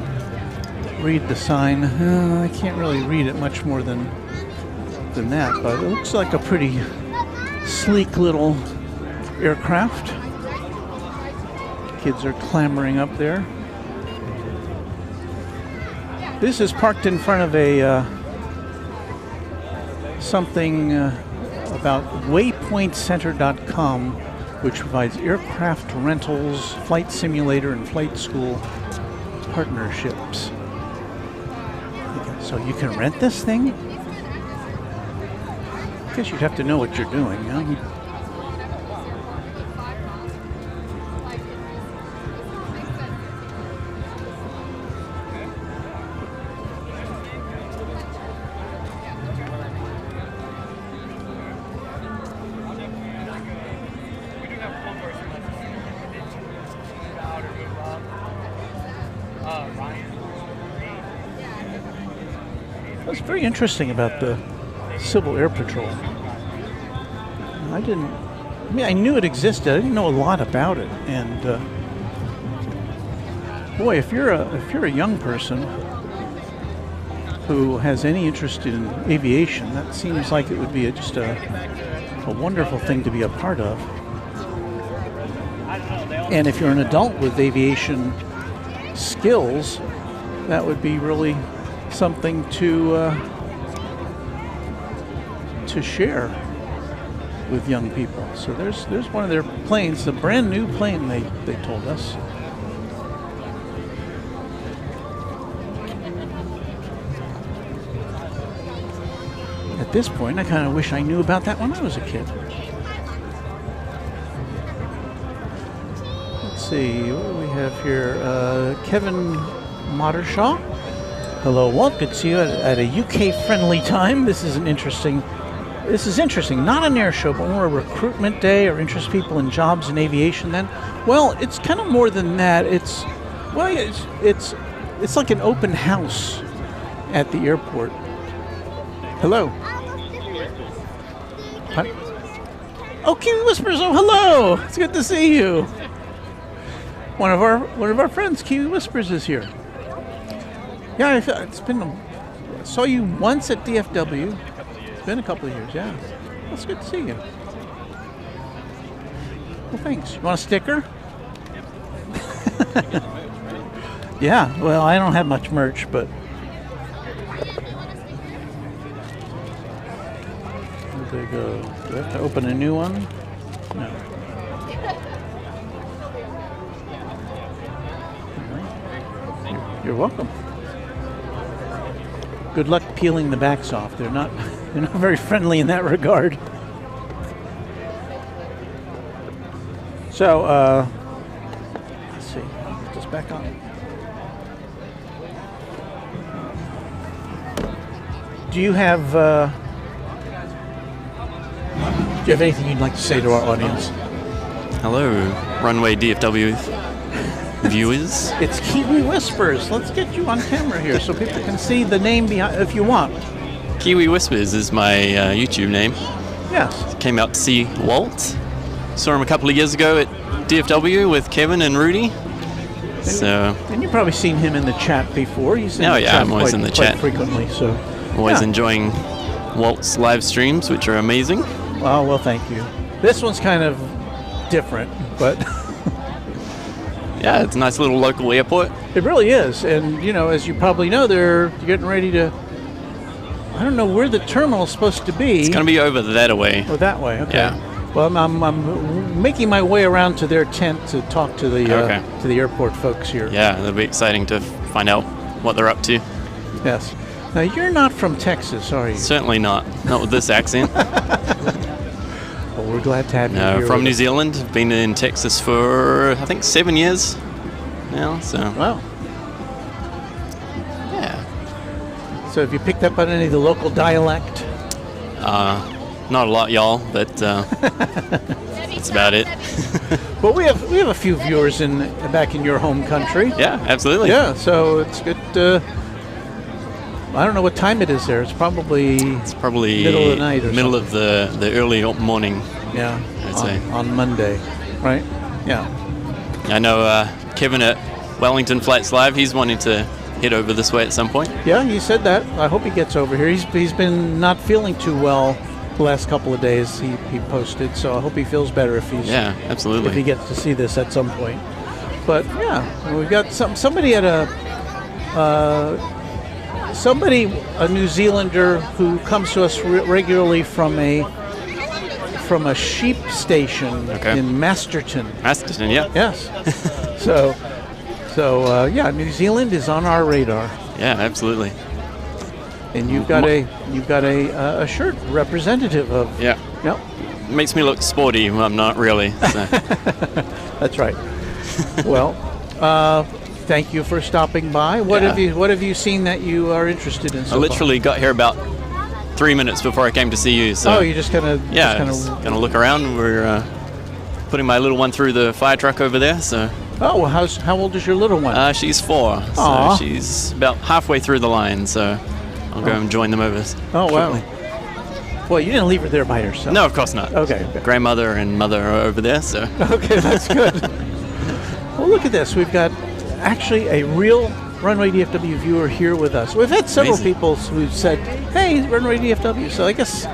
read the sign. I can't really read it much more than that, but it looks like a pretty sleek little aircraft. Kids are clamoring up there. This is parked in front of a something about waypointcenter.com, which provides aircraft rentals, flight simulator, and flight school partnerships. Okay, so you can rent this thing? I guess you'd have to know what you're doing, huh? What's very interesting about the Civil Air Patrol, I I knew it existed. I didn't know a lot about it. And boy, if you're a young person who has any interest in aviation, that seems like it would be just a wonderful thing to be a part of. And if you're an adult with aviation skills, that would be really something to share with young people. So there's one of their planes, a brand new plane, they told us. At this point, I kind of wish I knew about that when I was a kid. see, what do we have here? Kevin Mottershaw. Hello, Walt. Good to see you at a UK-friendly time. This is interesting. Not an air show, but more a recruitment day or interest people in jobs in aviation. Then, well, it's kind of more than that. It's like an open house at the airport. Hello. Hi. Oh, Kiwi Whispers. Oh, hello. It's good to see you. One of our friends, Kiwi Whispers, is here. Yeah, it's been. I saw you once at DFW. It's been a couple of years. Yeah, it's good to see you. Well, thanks. You want a sticker? Yeah. Well, I don't have much merch, but. Where do they go? Do I have to open a new one? No. You're welcome. Good luck peeling the backs off. They're not very friendly in that regard. So, let's see. Put this back on. Do you have anything you'd like to say to our audience? Hello, Runway DFW viewers. It's Kiwi Whispers. Let's get you on camera here so people can see the name behind, if you want. Kiwi Whispers is my YouTube name. Yes. Came out to see Walt. Saw him a couple of years ago at DFW with Kevin and Rudy. And you've probably seen him in the chat before. He's in the chat I'm always in the chat frequently. So always enjoying Walt's live streams, which are amazing. Oh, well, thank you. This one's kind of different, but yeah, it's a nice little local airport. It really is. And, as you probably know, they're getting ready to, I don't know where the terminal's supposed to be. It's going to be over that way. Oh, that way. Okay. Yeah. Well, I'm making my way around to their tent to talk to the airport folks here. Yeah, it'll be exciting to find out what they're up to. Yes. Now, you're not from Texas, are you? Certainly not. Not with this accent. Well, we're glad to have you here. From New Zealand. I've been in Texas for, I think, 7 years now. So. Wow. Yeah. So have you picked up on any of the local dialect? Not a lot, y'all, but that's about it. Well, we have a few viewers back in your home country. Yeah, absolutely. Yeah, so it's good. I don't know what time it is there. It's probably middle of the night or middle something. of the early morning. Yeah, I'd say on Monday, right? Yeah. I know Kevin at Wellington Flights Live. He's wanting to head over this way at some point. Yeah, he said that. I hope he gets over here. He's been not feeling too well the last couple of days. He posted, so I hope he feels better if he's absolutely if he gets to see this at some point. But yeah, we've got somebody at a New Zealander who comes to us regularly from a sheep station in Masterton. Masterton, yeah. Yes. So New Zealand is on our radar. Yeah, absolutely. And you've got a shirt representative of. Yeah. Yep. Makes me look sporty. I'm not really. So. That's right. Well, thank you for stopping by. What have you seen that you are interested in? So I literally got here about 3 minutes before I came to see you. So you just kind of gonna look around. We're putting my little one through the fire truck over there. So. Oh, well, how old is your little one? She's 4. So Aww. she's about halfway through the line. So I'll go and join them over. Oh wow. Well, you didn't leave her there by herself. No, of course not. Okay. Grandmother and mother are over there. So. Okay, that's good. Well, look at this. We've got actually a real Runway DFW viewer here with us. We've had several people who've said, "Hey, Runway DFW." So I guess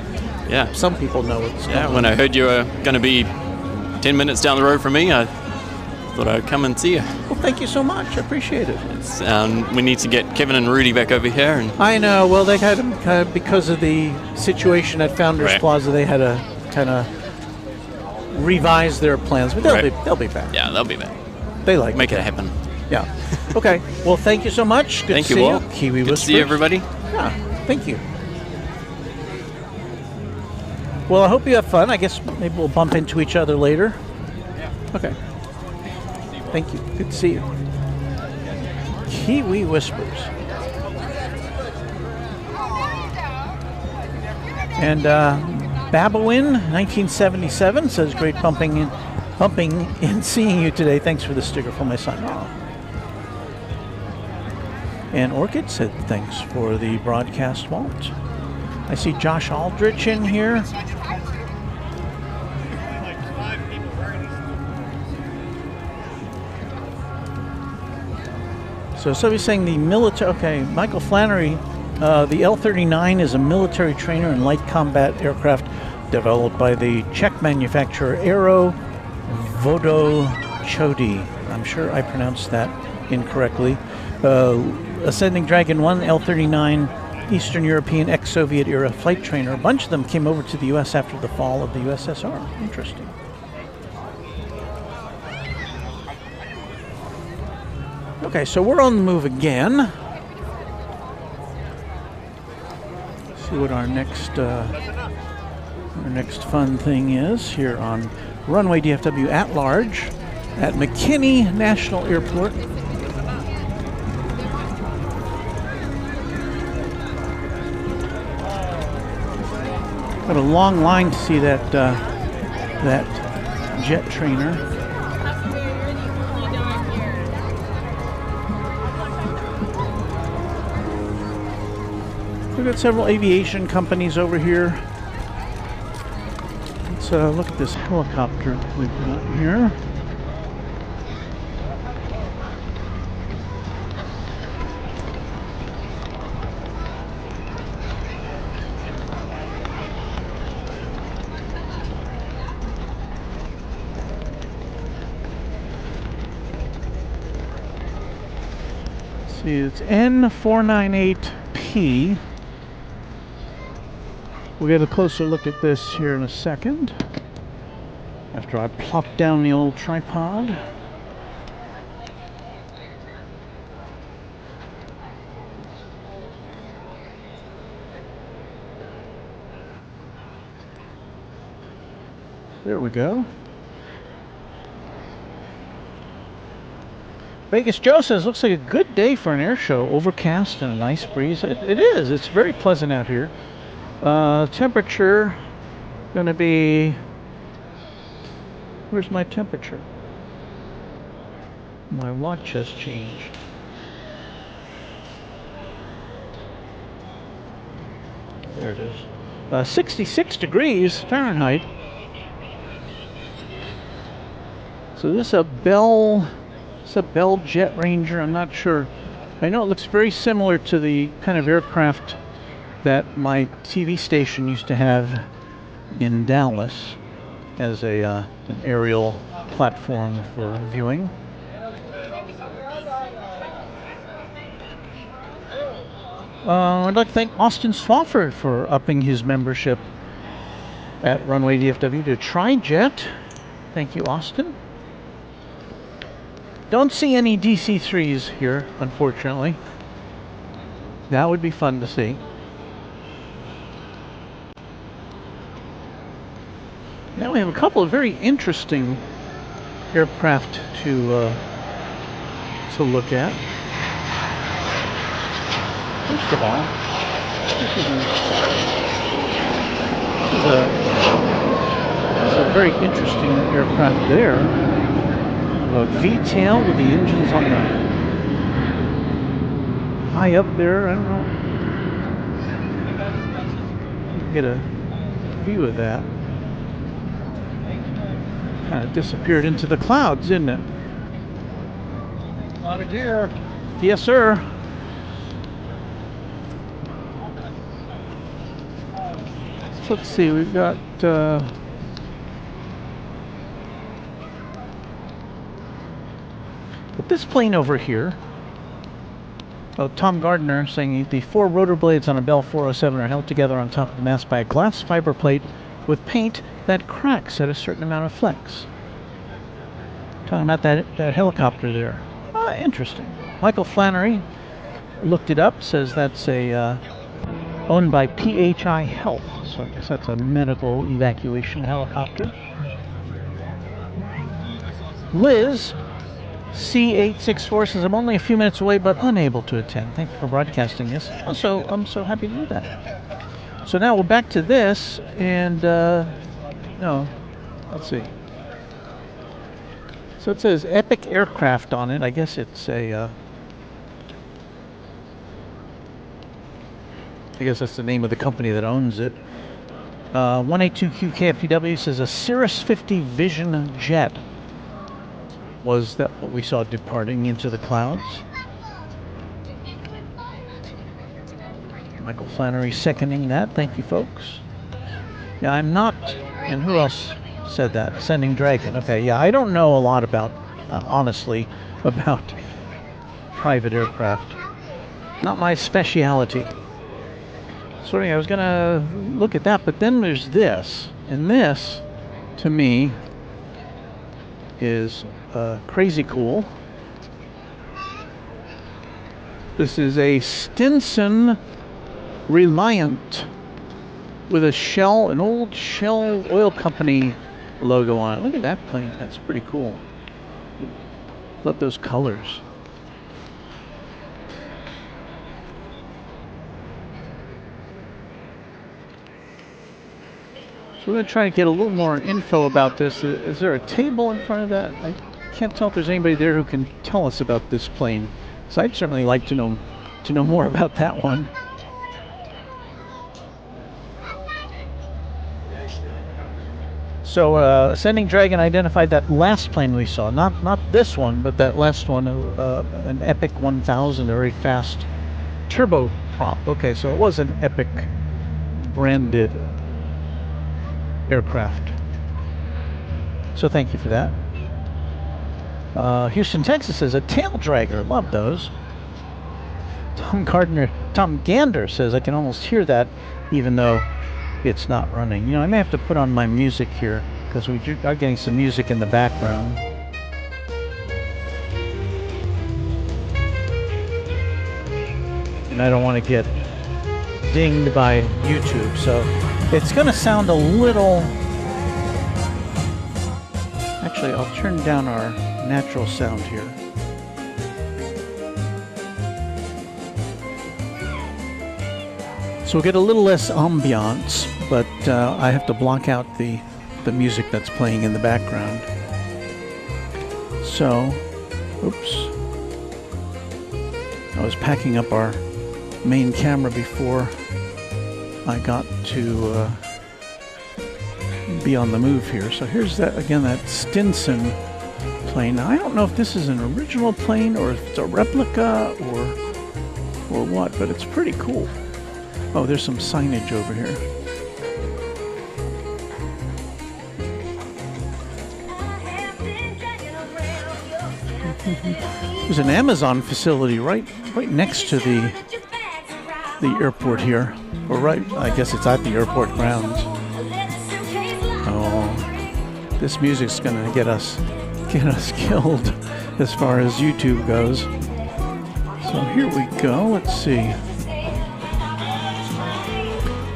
some people know what's going on. When I heard you were going to be 10 minutes down the road from me, I thought I'd come and see you. Well, thank you so much. I appreciate it. We need to get Kevin and Rudy back over here. And I know. Well, they had because of the situation at Founders Plaza, they had to kind of revise their plans, but they'll be back. Yeah, they'll be back. They like make it happen. Yeah. Okay. Well, thank you so much. Good thank to you, see Walt. you. Kiwi Good to see everybody. Yeah. Thank you. Well, I hope you have fun. I guess maybe we'll bump into each other later. Okay. Thank you. Good to see you. Kiwi Whispers. And Babowin, 1977, says great bumping in seeing you today. Thanks for the sticker for my son. Oh. And Orchid said thanks for the broadcast vault. I see Josh Aldrich in here. So somebody's saying the military, okay, Michael Flannery, the L-39 is a military trainer and light combat aircraft developed by the Czech manufacturer Aero Vodochody. I'm sure I pronounced that incorrectly. Ascending Dragon 1, L-39, Eastern European ex-Soviet era flight trainer. A bunch of them came over to the U.S. after the fall of the USSR. Interesting. Okay, so we're on the move again. See what our next fun thing is here on Runway DFW at large at McKinney National Airport. Got a long line to see that jet trainer. We've got several aviation companies over here. Let's look at this helicopter we've got here. Let's see, it's N498P. We'll get a closer look at this here in a second, after I plop down the old tripod. There we go. Vegas Joe says, looks like a good day for an air show. Overcast and a nice breeze. It is. It's very pleasant out here. Temperature gonna be, where's my temperature? My watch has changed. There it is. 66 degrees Fahrenheit. So this is a Bell Jet Ranger. I'm not sure. I know it looks very similar to the kind of aircraft that my TV station used to have in Dallas as an aerial platform for viewing. I'd like to thank Austin Swafford for upping his membership at Runway DFW to TriJet. Thank you, Austin. Don't see any DC-3s here, unfortunately. That would be fun to see. Now we have a couple of very interesting aircraft to look at. First of all, this is a very interesting aircraft there. A V-tail with the engines on the high up there. I don't know. Get a view of that. Kind of disappeared into the clouds, didn't it? Out of gear. Yes, sir. So let's see, we've got but this plane over here. Oh, Tom Gardner saying the four rotor blades on a Bell 407 are held together on top of the mast by a glass fiber plate with paint that cracks at a certain amount of flex. Talking about that helicopter there. Interesting. Michael Flannery looked it up, says that's a owned by PHI Health, so I guess that's a medical evacuation helicopter. Liz C864 says, I'm only a few minutes away but unable to attend. Thank you for broadcasting this. Also, I'm so happy to do that. So now we're back to this, and no, let's see. So it says Epic Aircraft on it. I guess it's a, I guess that's the name of the company that owns it. 182QKFTW says a Cirrus 50 Vision jet. Was that what we saw departing into the clouds? Michael Flannery seconding that. Thank you, folks. Yeah, I'm not. And who else said that? Sending Dragon. Okay, yeah, I don't know a lot about, honestly, about private aircraft. Not my speciality. So anyway, I was gonna look at that, but then there's this, and this, to me, is crazy cool. This is a Stinson Reliant with a Shell, an old Shell Oil Company logo on it. Look at that plane. That's pretty cool. Love those colors. So we're going to try to get a little more info about this. Is there a table in front of that? I can't tell if there's anybody there who can tell us about this plane. So I'd certainly like to know more about that one. So Sending Dragon identified that last plane we saw, not this one, but that last one, an Epic 1000, a very fast turboprop. Okay, so it was an Epic branded aircraft. So thank you for that. Houston, Texas says a tail dragger. Love those. Tom Gander says I can almost hear that even though it's not running. You know, I may have to put on my music here because we are getting some music in the background. And I don't want to get dinged by YouTube, so it's going to sound a little... Actually, I'll turn down our natural sound here. So we'll get a little less ambiance, but I have to block out the music that's playing in the background. So, oops. I was packing up our main camera before I got to be on the move here. So here's that again, that Stinson plane. Now, I don't know if this is an original plane or if it's a replica or what, but it's pretty cool. Oh, there's some signage over here. There's an Amazon facility right next to the airport here, or right, I guess it's at the airport grounds. Oh, this music's gonna get us killed as far as YouTube goes. So here we go. Let's see.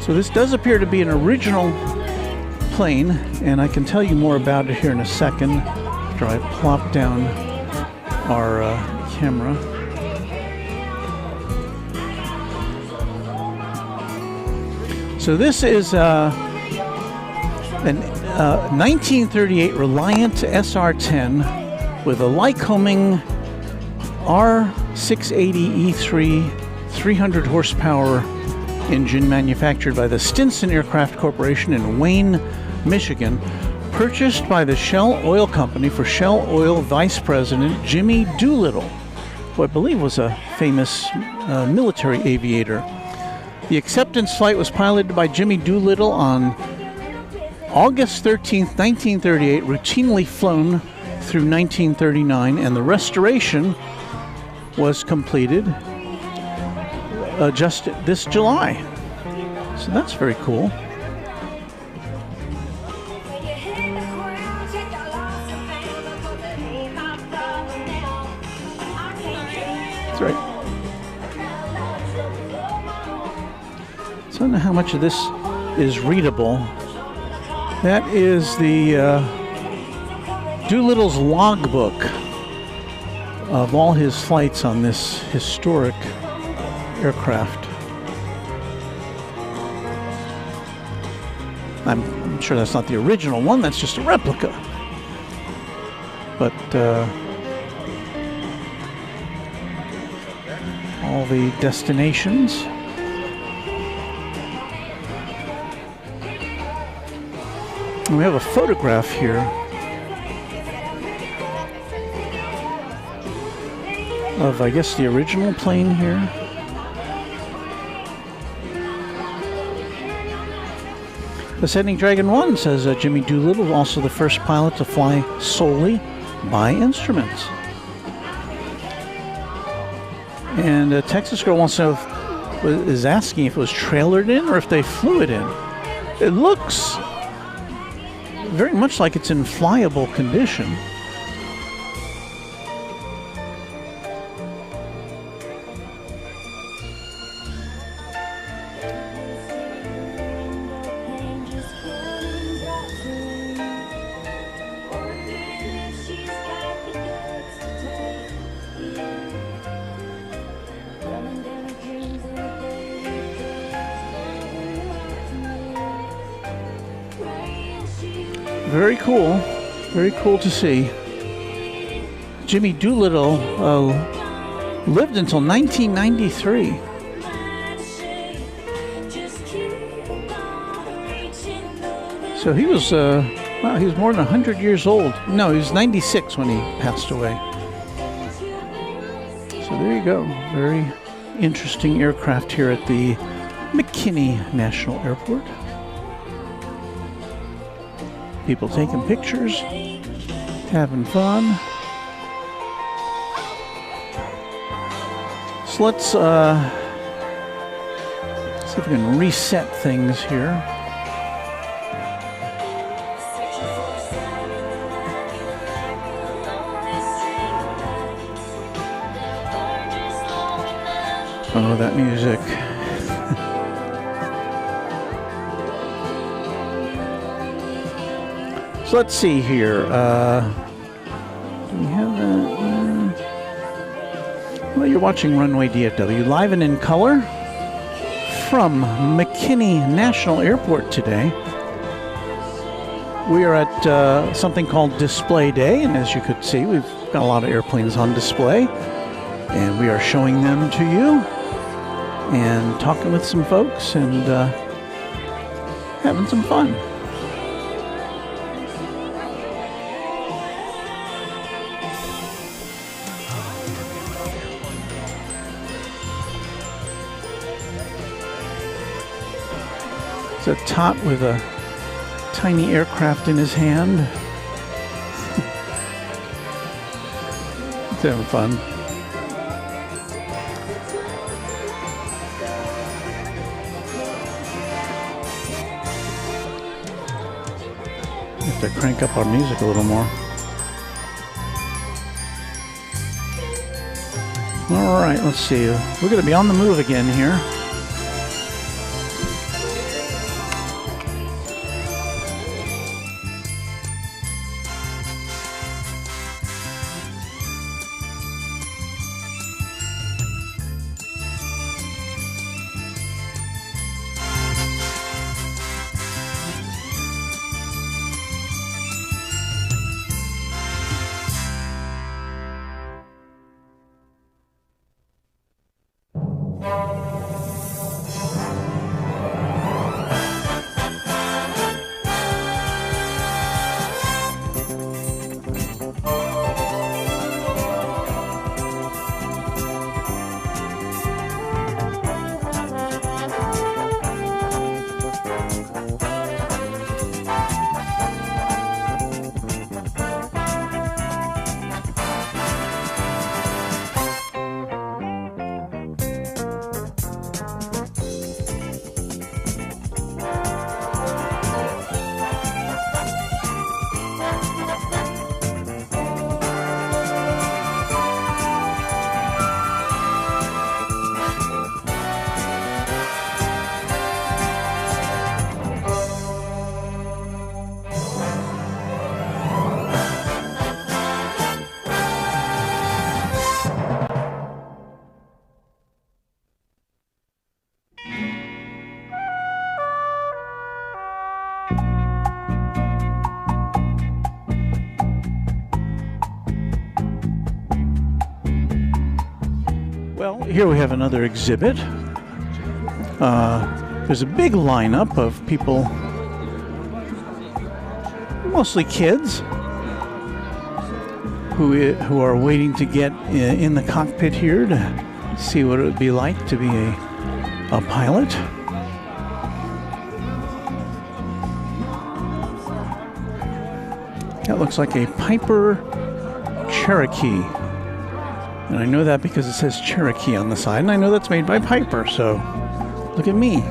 So this does appear to be an original plane, and I can tell you more about it here in a second after I plop down our camera. So this is an 1938 Reliant SR-10 with a Lycoming R680E3 300 horsepower engine manufactured by the Stinson Aircraft Corporation in Wayne, Michigan, purchased by the Shell Oil Company for Shell Oil Vice President Jimmy Doolittle, who I believe was a famous military aviator. The acceptance flight was piloted by Jimmy Doolittle on August 13th, 1938, routinely flown through 1939, and the restoration was completed just this July. So that's very cool. That's right. So I don't know how much of this is readable. That is the Doolittle's logbook. of all his flights on this historic aircraft. I'm sure that's not the original one, that's just a replica. But all the destinations. And we have a photograph here of, I guess, the original plane here. Ascending Dragon 1 says Jimmy Doolittle, also the first pilot to fly solely by instruments. And Texas Girl wants to know is asking if it was trailered in or if they flew it in. It looks very much like it's in flyable condition. Very cool. Very cool to see. Jimmy Doolittle lived until 1993. So he was, wow, he was more than 100 years old. No, he was 96 when he passed away. So there you go. Very interesting aircraft here at the McKinney National Airport. People taking pictures, having fun. So let's see if we can reset things here. Oh, that music. So let's see here. Do we have that? Well, you're watching Runway DFW live and in color from McKinney National Airport today. We are at something called Display Day, and as you could see, we've got a lot of airplanes on display, and we are showing them to you and talking with some folks and having some fun. It's a tot with a tiny aircraft in his hand. It's having fun. We have to crank up our music a little more. All right, let's see. We're going to be on the move again here. Well, here we have another exhibit. There's a big lineup of people, mostly kids, who are waiting to get in the cockpit here to see what it would be like to be a pilot. That looks like a Piper Cherokee. And I know that because it says Cherokee on the side, and I know that's made by Piper, so look at me.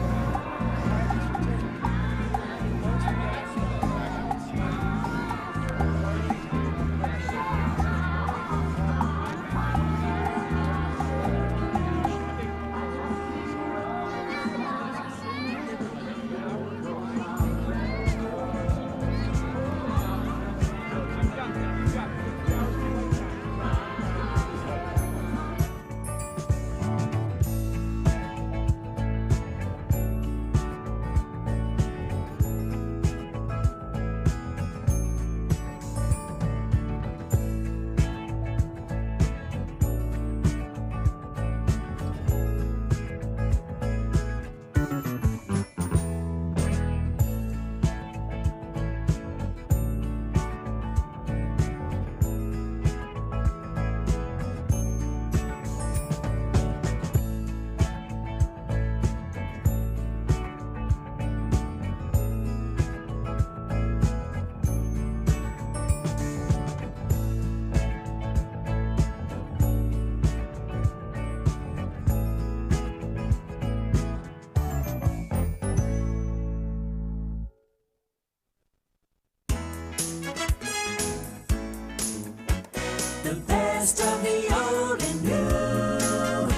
The best of the old and new.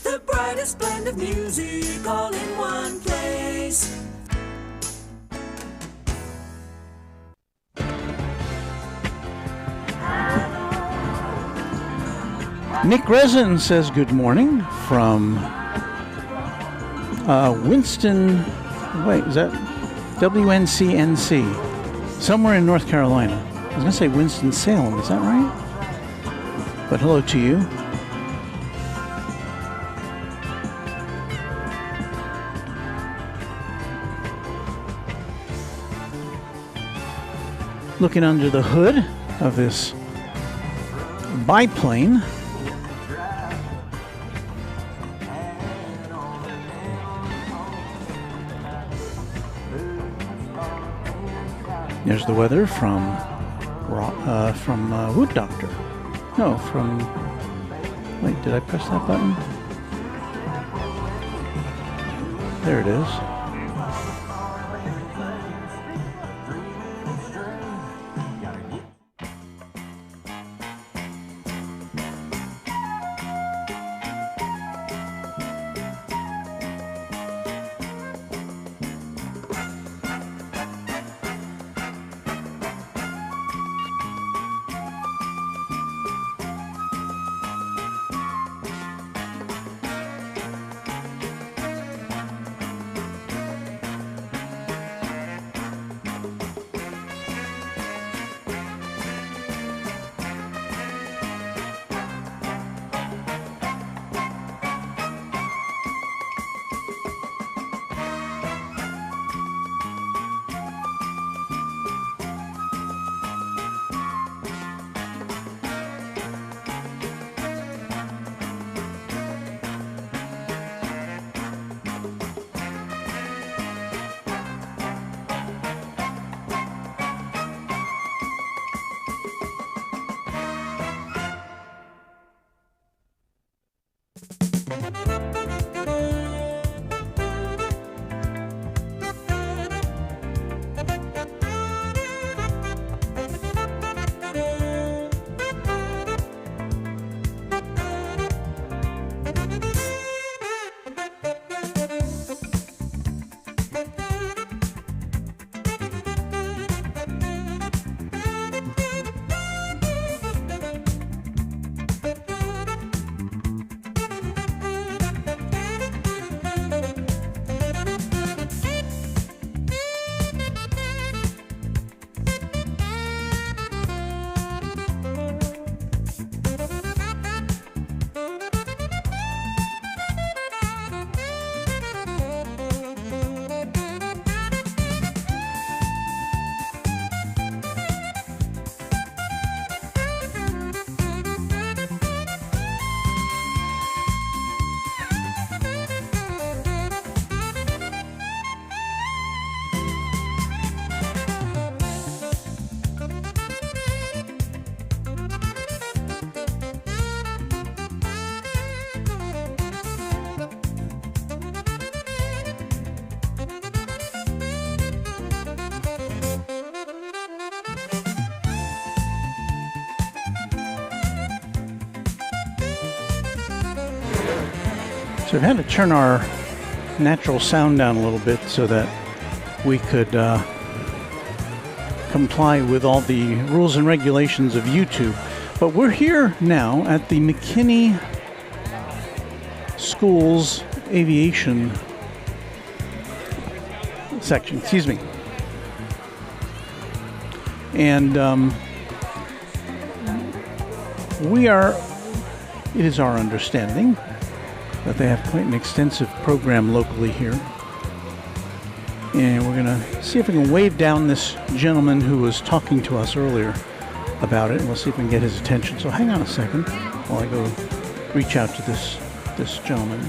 The brightest blend of music all in one place. Nick Resin says good morning from Winston, wait, is that WNCNC? Somewhere in North Carolina. I was going to say Winston-Salem, is that right? But hello to you. Looking under the hood of this biplane. There's the weather from Wood Doctor. No, from... Wait, did I press that button? There it is. So we had to turn our natural sound down a little bit so that we could comply with all the rules and regulations of YouTube. But we're here now at the McKinney School's Aviation section, excuse me. And it is our understanding that they have quite an extensive program locally here. And we're going to see if we can wave down this gentleman who was talking to us earlier about it, and we'll see if we can get his attention. So hang on a second while I go reach out to this gentleman.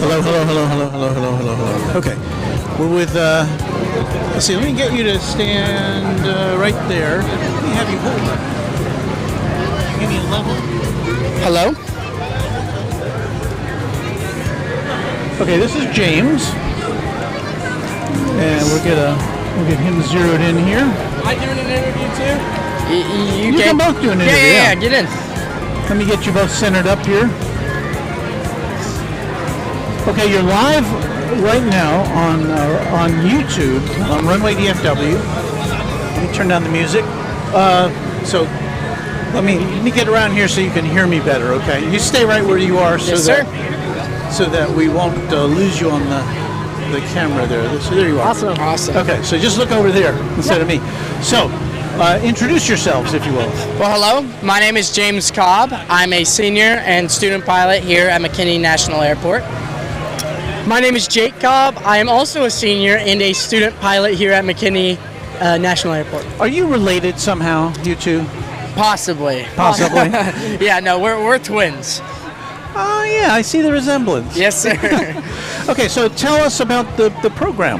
Hello. Okay, we're with, let's see, let me get you to stand right there. Let me have you hold it. Give me a level. Hello? Okay, this is James. And we'll get him zeroed in here. Am I doing an interview too? You can both do an interview. Yeah, get in. Let me get you both centered up here. Okay, you're live right now on YouTube on Runway DFW. Let me turn down the music. So let me get around here so you can hear me better. Okay, you stay right where you are, so that we won't lose you on the camera there. So there you are. Awesome. Okay, so just look over there instead of me. So introduce yourselves, if you will. Well, hello. My name is James Cobb. I'm a senior and student pilot here at McKinney National Airport. My name is Jake Cobb. I am also a senior and a student pilot here at McKinney National Airport. Are you related somehow, you two? Possibly. Yeah, no, we're twins. Oh, yeah, I see the resemblance. Yes, sir. Okay, so tell us about the program.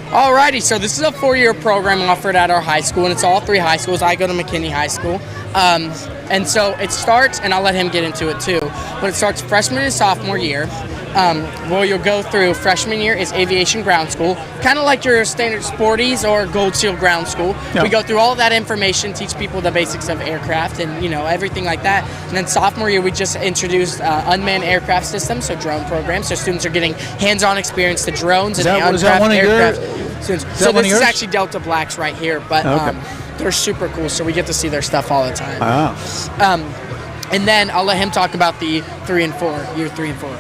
Alrighty, so this is a 4-year program offered at our high school, and it's all 3 high schools. I go to McKinney High School. And so it starts, and I'll let him get into it too, but it starts freshman and sophomore year. Well, you'll go through freshman year is Aviation Ground School, kind of like your standard Sporties or Gold Seal Ground School. Yep. We go through all of that information, teach people the basics of aircraft and, everything like that. And then sophomore year, we just introduced unmanned aircraft systems, so drone programs. So students are getting hands-on experience to drones and uncrafted aircraft. So this is actually Delta Blacks right here, but they're super cool, so we get to see their stuff all the time. And then I'll let him talk about the 3 and 4, year 3 and 4.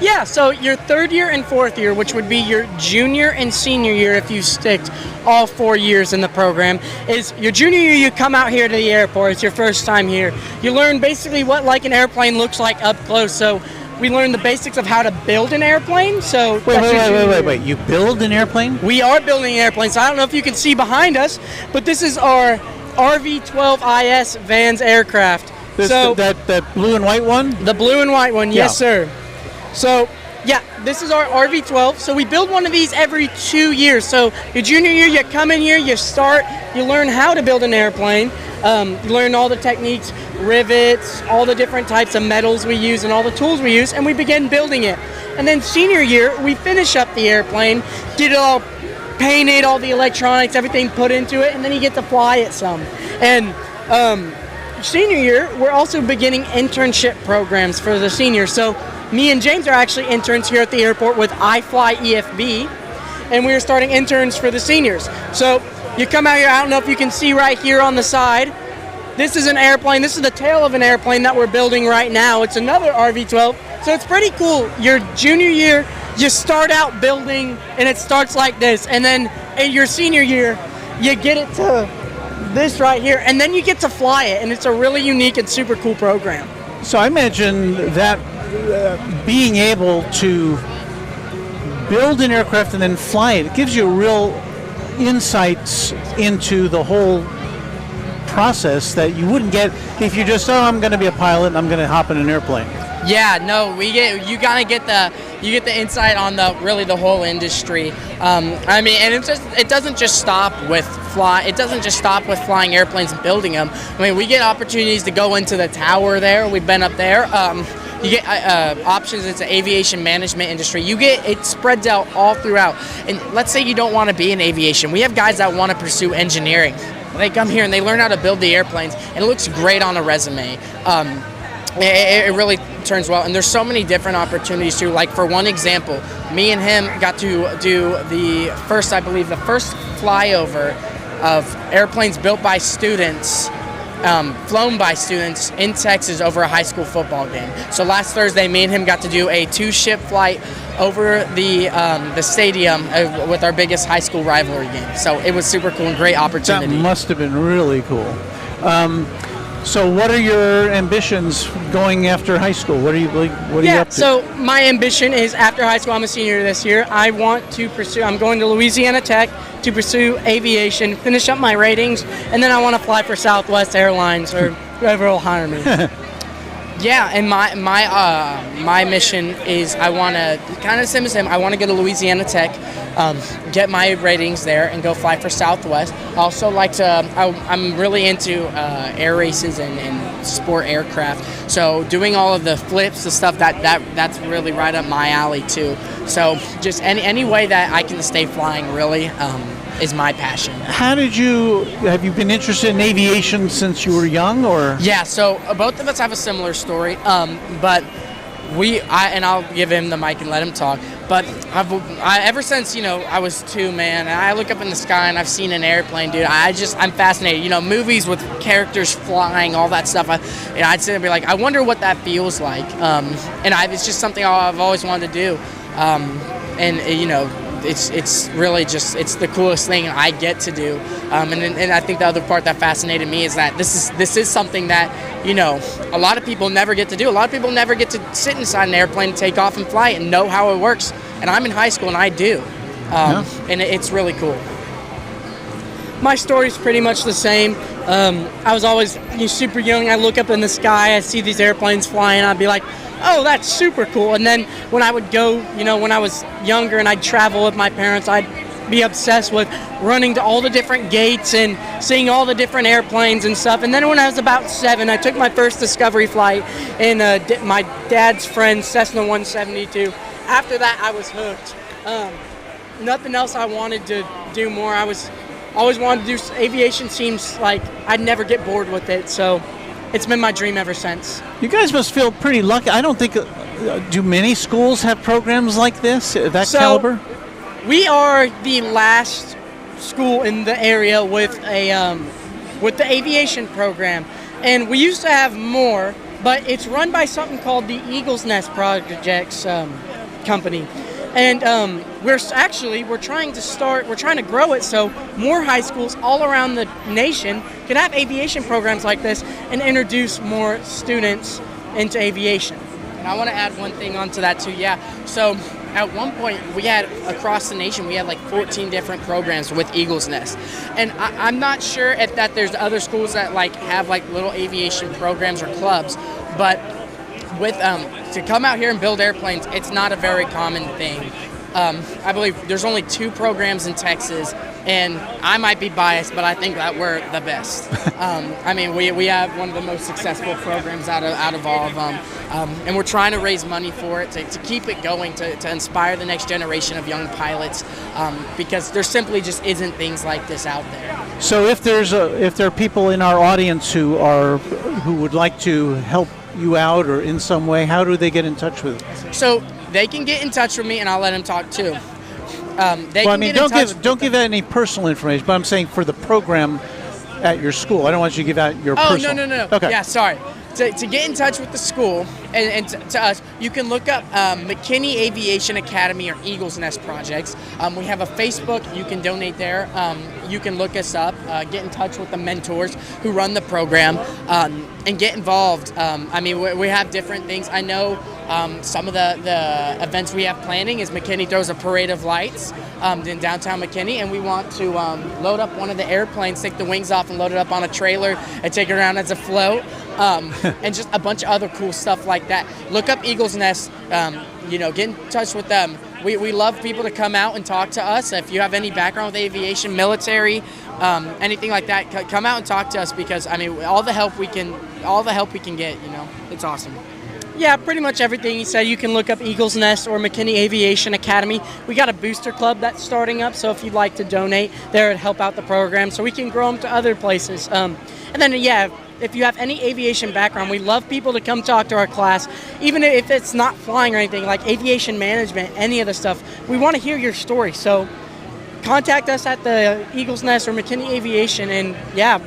Yeah, so your 3rd year and 4th year, which would be your junior and senior year if you sticked all 4 years in the program, is your junior year you come out here to the airport. It's your first time here. You learn basically what like an airplane looks like up close. So we learn the basics of how to build an airplane. So wait. You build an airplane? We are building an airplane. So I don't know if you can see behind us, but this is our RV-12IS Vans aircraft. That blue and white one? The blue and white one, yes, sir. So, yeah, this is our RV-12. So we build one of these every 2 years. So your junior year, you come in here, you learn how to build an airplane. You learn all the techniques, rivets, all the different types of metals we use and all the tools we use, and we begin building it. And then senior year, we finish up the airplane, get it all painted, all the electronics, everything put into it, and then you get to fly it some. And senior year, we're also beginning internship programs for the seniors. So me and James are actually interns here at the airport with iFly EFB, and we are starting interns for the seniors. So you come out here, I don't know if you can see right here on the side, This is an airplane. This is the tail of an airplane that we're building right now. It's another RV-12. So it's pretty cool. Your junior year, you start out building, and it starts like this. And then in your senior year, you get it to this right here, and then you get to fly it. And it's a really unique and super cool program. So I imagine that being able to build an aircraft and then fly it, it gives you real insights into the whole process that you wouldn't get if you just, I'm going to be a pilot and I'm going to hop in an airplane. Yeah, no, you gotta get the insight on the whole industry. I mean, and it doesn't just stop with flying airplanes and building them. I mean, we get opportunities to go into the tower there. We've been up there. You get options. It's an aviation management industry. It spreads out all throughout. And let's say you don't want to be in aviation. We have guys that want to pursue engineering. They come here and they learn how to build the airplanes, and it looks great on a resume. It really turns well, and there's so many different opportunities too. Like for one example, me and him got to do the first flyover of airplanes built by students, flown by students in Texas over a high school football game. So last Thursday, me and him got to do a 2-ship flight over the stadium with our biggest high school rivalry game. So it was super cool and great opportunity. That must have been really cool. So what are your ambitions going after high school? What are you up to? So my ambition is after high school, I'm a senior this year, I'm going to Louisiana Tech to pursue aviation, finish up my ratings, and then I want to fly for Southwest Airlines or whoever will hire me. Yeah, and my mission is I want to, kind of same as him, I want to go to Louisiana Tech, get my ratings there, and go fly for Southwest. I also like to, I'm really into air races and sport aircraft, so doing all of the flips, the stuff, that's really right up my alley too. So just any way that I can stay flying really is my passion. Have you been interested in aviation since you were young, or? Yeah, so both of us have a similar story, but and I'll give him the mic and let him talk, but ever since, I was 2, man, and I look up in the sky and I've seen an airplane, dude, I'm fascinated. Movies with characters flying, all that stuff, I'd sit and be like, I wonder what that feels like, it's just something I've always wanted to do, it's really just, it's the coolest thing I get to do, and I think the other part that fascinated me is that this is something that a lot of people never get to do. A lot of people never get to sit inside an airplane, take off and fly it, and know how it works. And I'm in high school and I do, and it's really cool. My story's pretty much the same. I was always super young. I look up in the sky, I see these airplanes flying, I'd be like, oh, that's super cool. And then when I would go, when I was younger and I'd travel with my parents, I'd be obsessed with running to all the different gates and seeing all the different airplanes and stuff. And then when I was about 7, I took my first discovery flight in my dad's friend's Cessna 172. After that, I was hooked. Nothing else I wanted to do more. I always wanted to do aviation. Seems like I'd never get bored with it. So it's been my dream ever since. You guys must feel pretty lucky. I don't think, do many schools have programs like this, that caliber? We are the last school in the area with the aviation program, and we used to have more, but it's run by something called the Eagle's Nest Projects company, and we're trying to grow it so more high schools all around the nation can have aviation programs like this and introduce more students into aviation. And I want to add one thing onto that too. Yeah, so at one point across the nation we had like 14 different programs with Eagle's Nest, and I'm not sure if that there's other schools that have little aviation programs or clubs, but with to come out here and build airplanes, it's not a very common thing. I believe there's only 2 programs in Texas, and I might be biased, but I think that we're the best. We have one of the most successful programs out of all of them, and we're trying to raise money for it to keep it going, to inspire the next generation of young pilots, because there simply just isn't things like this out there. So if there are people in our audience who would like to help you out or in some way, how do they get in touch with you? So they can get in touch with me, and I'll let them talk too. Don't give any personal information, but I'm saying for the program, at your school. I don't want you to give out your Oh, personal. no. Okay. Yeah, sorry. To get in touch with the school and to us, you can look up McKinney Aviation Academy or Eagle's Nest Projects. We have a Facebook. You can donate there. You can look us up, get in touch with the mentors who run the program, and get involved. I mean, we have different things. I know some of the events we have planning is McKinney throws a parade of lights in downtown McKinney, and we want to load up one of the airplanes, take the wings off and load it up on a trailer and take it around as a float. And just a bunch of other cool stuff like that. Look up Eagle's Nest, get in touch with them. We love people to come out and talk to us. If you have any background with aviation, military, anything like that, come out and talk to us because, I mean, all the help we can get, it's awesome. Yeah, pretty much everything he said. You can look up Eagle's Nest or McKinney Aviation Academy. We got a booster club that's starting up, so if you'd like to donate there and help out the program so we can grow them to other places. And then, if you have any aviation background, we love people to come talk to our class, even if it's not flying or anything, like aviation management, any of the stuff. We want to hear your story. So contact us at the Eagle's Nest or McKinney Aviation, and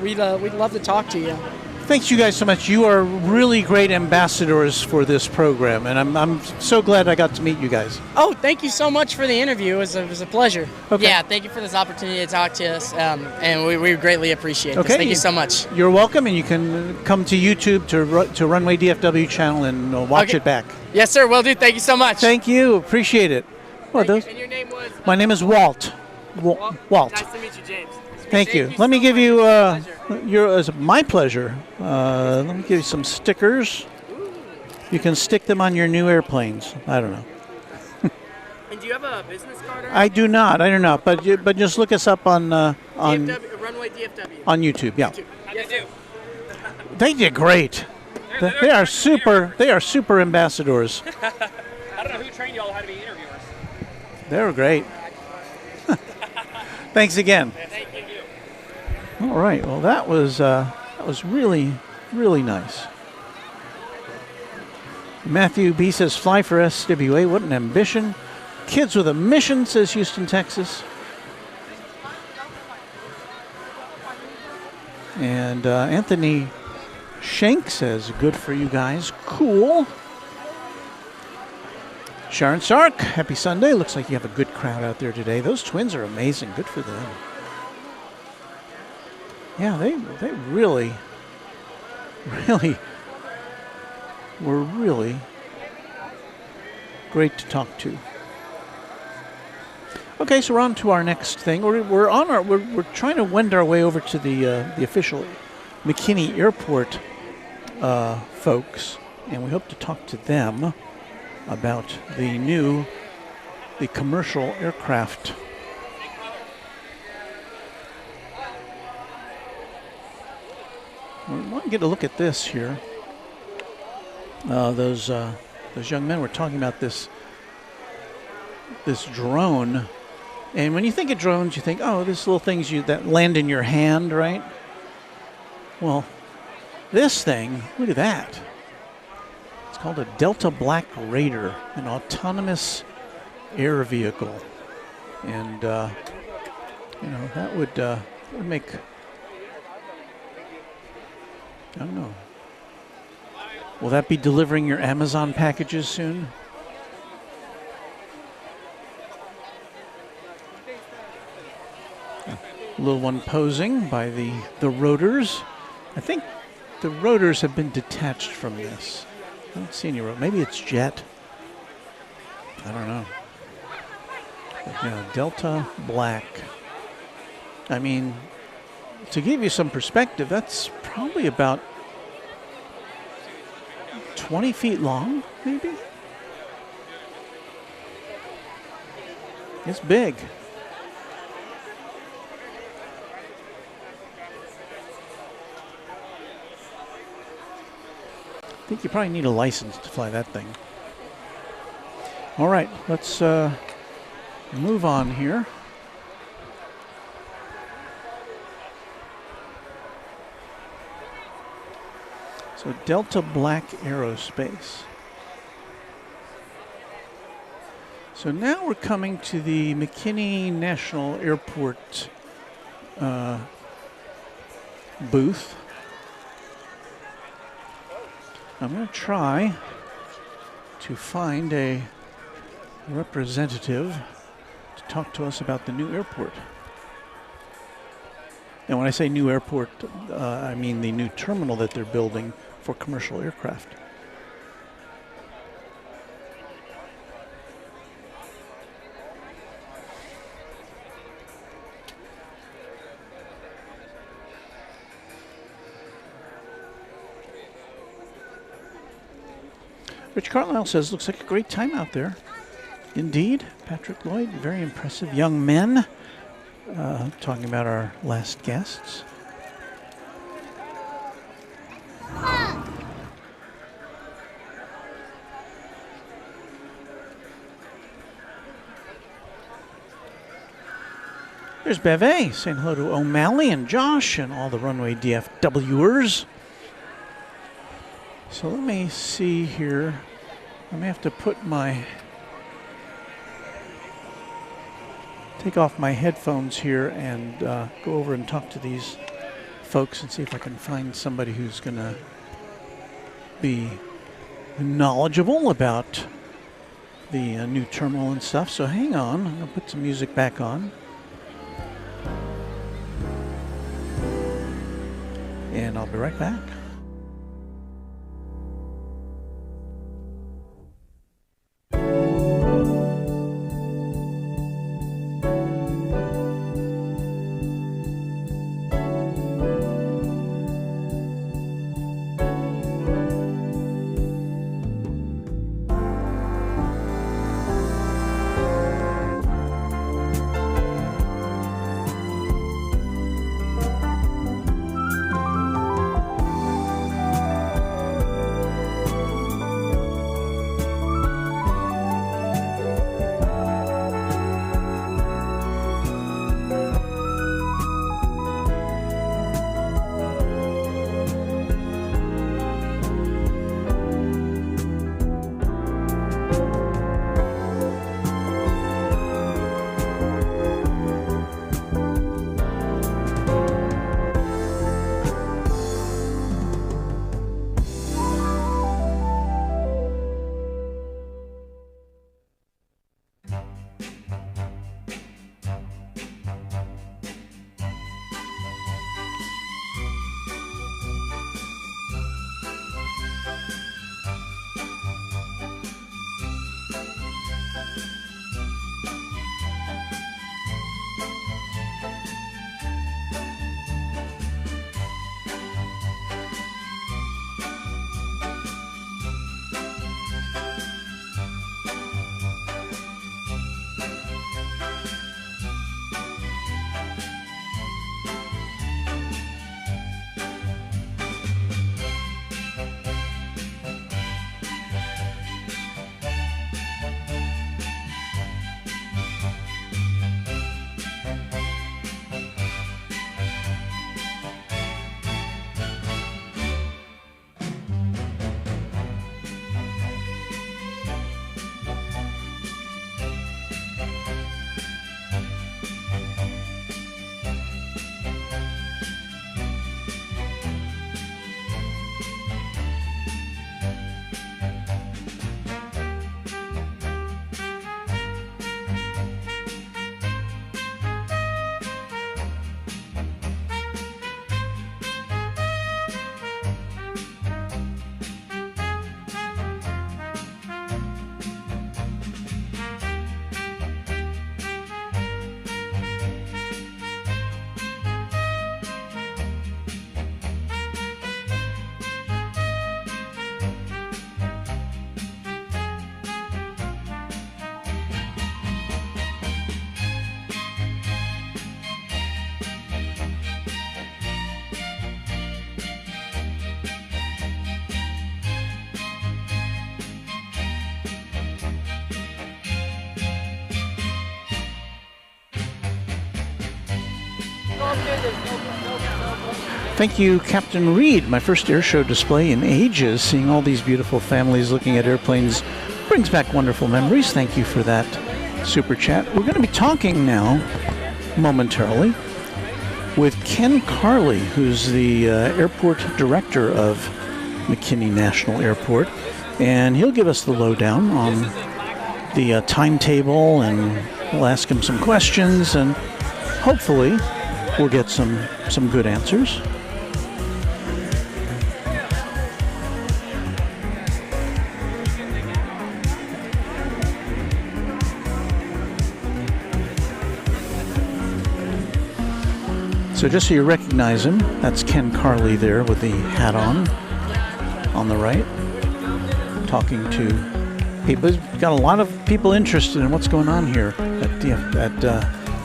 we'd love to talk to you. Thanks you guys so much. You are really great ambassadors for this program, and I'm so glad I got to meet you guys. Oh, thank you so much for the interview. It was a pleasure. Okay. Yeah, thank you for this opportunity to talk to us, and we greatly appreciate this. Thank you so much. You're welcome, and you can come to YouTube to Runway DFW channel and watch it back. Yes, sir. Will do. Thank you so much. Thank you. Appreciate it. And your name was? My name is Walt. Walt. Nice to meet you, James. Thank you. Let me give you it's my pleasure. Let me give you some stickers. You can stick them on your new airplanes. I don't know. And do you have a business card? I do not. But just look us up on DFW, Runway DFW. On YouTube. Yeah. How'd they do? They did great. They are super. They are super ambassadors. I don't know who trained y'all how to be interviewers. They were great. Thanks again. Thank you. All right. Well, that was really, really nice. Matthew B says, "Fly for SWA. What an ambition. Kids with a mission," says Houston, Texas. And Anthony Shank says, "Good for you guys. Cool." Sharon Sark, happy Sunday. Looks like you have a good crowd out there today. Those twins are amazing. Good for them. Yeah, they really were really great to talk to. Okay, so we're on to our next thing. We're trying to wend our way over to the official McKinney Airport folks, and we hope to talk to them about the commercial aircraft. We want to get a look at this here. Those young men were talking about this drone, and when you think of drones, you think, oh, these little things that land in your hand, right? Well, this thing, look at that. It's called a Delta Black Raider, an autonomous air vehicle, and that would make, I don't know. Will that be delivering your Amazon packages soon? A little one posing by the rotors. I think the rotors have been detached from this. I don't see any rotor. Maybe it's jet. I don't know. But, yeah, Delta Black. I mean, to give you some perspective, that's probably about 20 feet long, maybe? It's big. I think you probably need a license to fly that thing. All right, let's move on here. So Delta Black Aerospace. So now we're coming to the McKinney National Airport booth. I'm going to try to find a representative to talk to us about the new airport. And when I say new airport, I mean the new terminal that they're building for commercial aircraft. Rich Carlisle says, looks like a great time out there. Indeed, Patrick Lloyd, very impressive young men. Talking about our last guests. There's Beve saying hello to O'Malley and Josh and all the Runway DFWers. So let me see here. I may have to take off my headphones here and go over and talk to these folks and see if I can find somebody who's going to be knowledgeable about the new terminal and stuff. So hang on, I'm going to put some music back on. And I'll be right back. Thank you, Captain Reed. My first air show display in ages. Seeing all these beautiful families looking at airplanes brings back wonderful memories. Thank you for that super chat. We're going to be talking now momentarily with Ken Carley, who's the airport director of McKinney National Airport, and he'll give us the lowdown on the timetable, and we'll ask him some questions, and hopefully we'll get some good answers. So just so you recognize him, that's Ken Carley there with the hat on the right, talking to people. He's got a lot of people interested in what's going on here at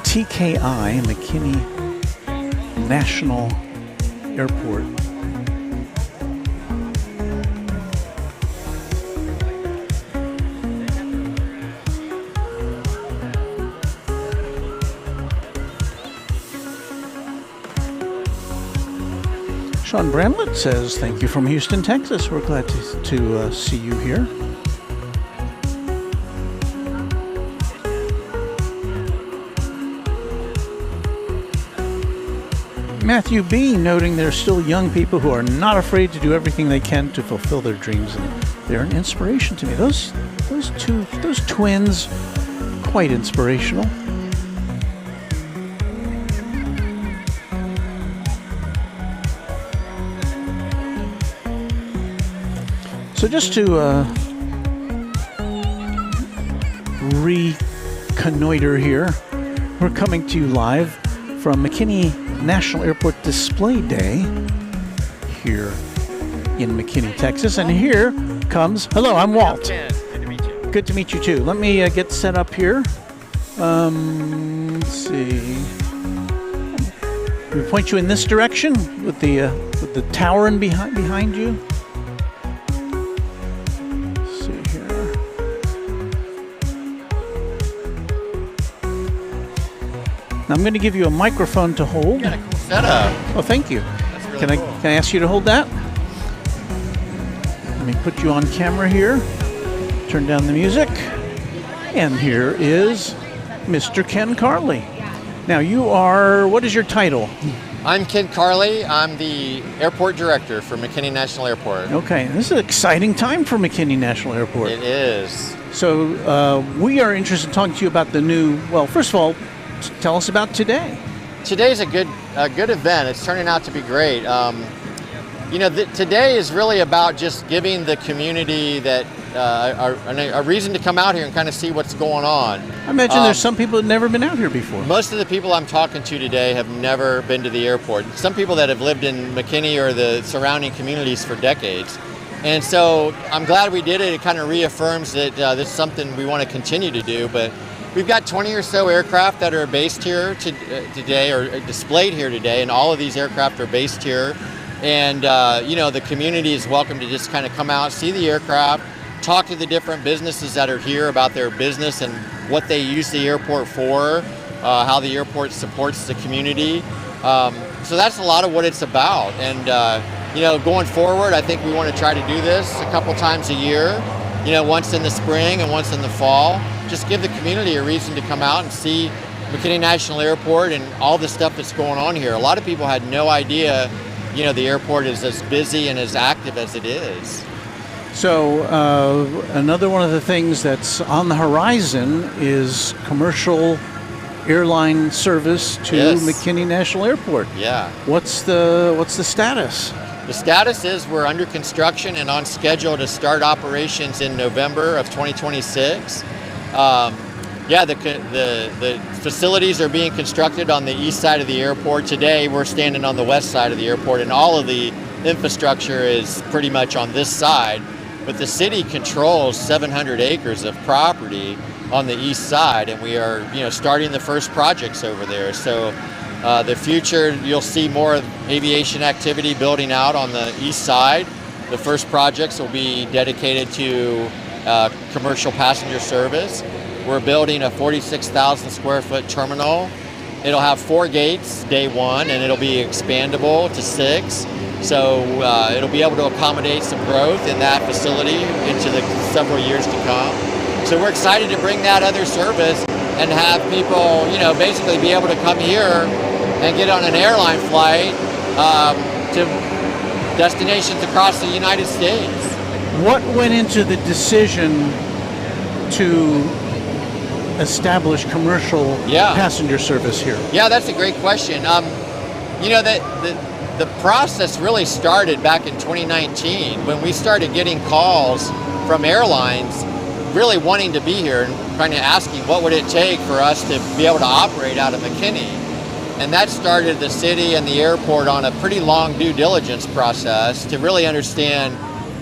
TKI, McKinney National Airport. Sean Bramlett says, thank you from Houston, Texas. We're glad to see you here. Matthew B. noting there's still young people who are not afraid to do everything they can to fulfill their dreams, and they're an inspiration to me. Those twins, quite inspirational. So just to reconnoiter here, we're coming to you live from McKinney National Airport Display Day here in McKinney, Texas. And here comes, hello, I'm Walt. Good to meet you. Good to meet you too. Let me get set up here. Let's see. We point you in this direction with the tower in behind you. I'm going to give you a microphone to hold. You got a cool setup. Oh, thank you. That's really cool. Can I ask you to hold that? Let me put you on camera here. Turn down the music. And here is Mr. Ken Carley. Now you are, what is your title? I'm Ken Carley. I'm the airport director for McKinney National Airport. Okay, this is an exciting time for McKinney National Airport. It is. So we are interested in talking to you about the new, well, first of all, tell us about today. Today's a good event. It's turning out to be great. Today is really about just giving the community that a reason to come out here and kind of see what's going on. I imagine there's some people that have never been out here before. Most of the people I'm talking to today have never been to the airport. Some people that have lived in McKinney or the surrounding communities for decades. And so I'm glad we did it. It kind of reaffirms that this is something we want to continue to do. But we've got 20 or so aircraft that are based here today or displayed here today, and all of these aircraft are based here. And the community is welcome to just kind of come out, see the aircraft, talk to the different businesses that are here about their business and what they use the airport for, how the airport supports the community. So that's a lot of what it's about. And going forward, I think we want to try to do this a couple times a year, once in the spring and once in the fall. Just give the community a reason to come out and see McKinney National Airport and all the stuff that's going on here. A lot of people had no idea, the airport is as busy and as active as it is. So another one of the things that's on the horizon is commercial airline service to McKinney National Airport. Yeah. What's the status? The status is we're under construction and on schedule to start operations in November of 2026. The facilities are being constructed on the east side of the airport. Today we're standing on the west side of the airport, and all of the infrastructure is pretty much on this side. But the city controls 700 acres of property on the east side, and we are starting the first projects over there. So the future, you'll see more aviation activity building out on the east side. The first projects will be dedicated to commercial passenger service. We're building a 46,000 square foot terminal. It'll have 4 gates day one, and it'll be expandable to 6. So it'll be able to accommodate some growth in that facility into the several years to come. So we're excited to bring that other service and have people, basically be able to come here and get on an airline flight to destinations across the United States. What went into the decision to establish commercial passenger service here? Yeah, that's a great question. You know, the process really started back in 2019 when we started getting calls from airlines really wanting to be here and kind of asking what would it take for us to be able to operate out of McKinney. And that started the city and the airport on a pretty long due diligence process to really understand,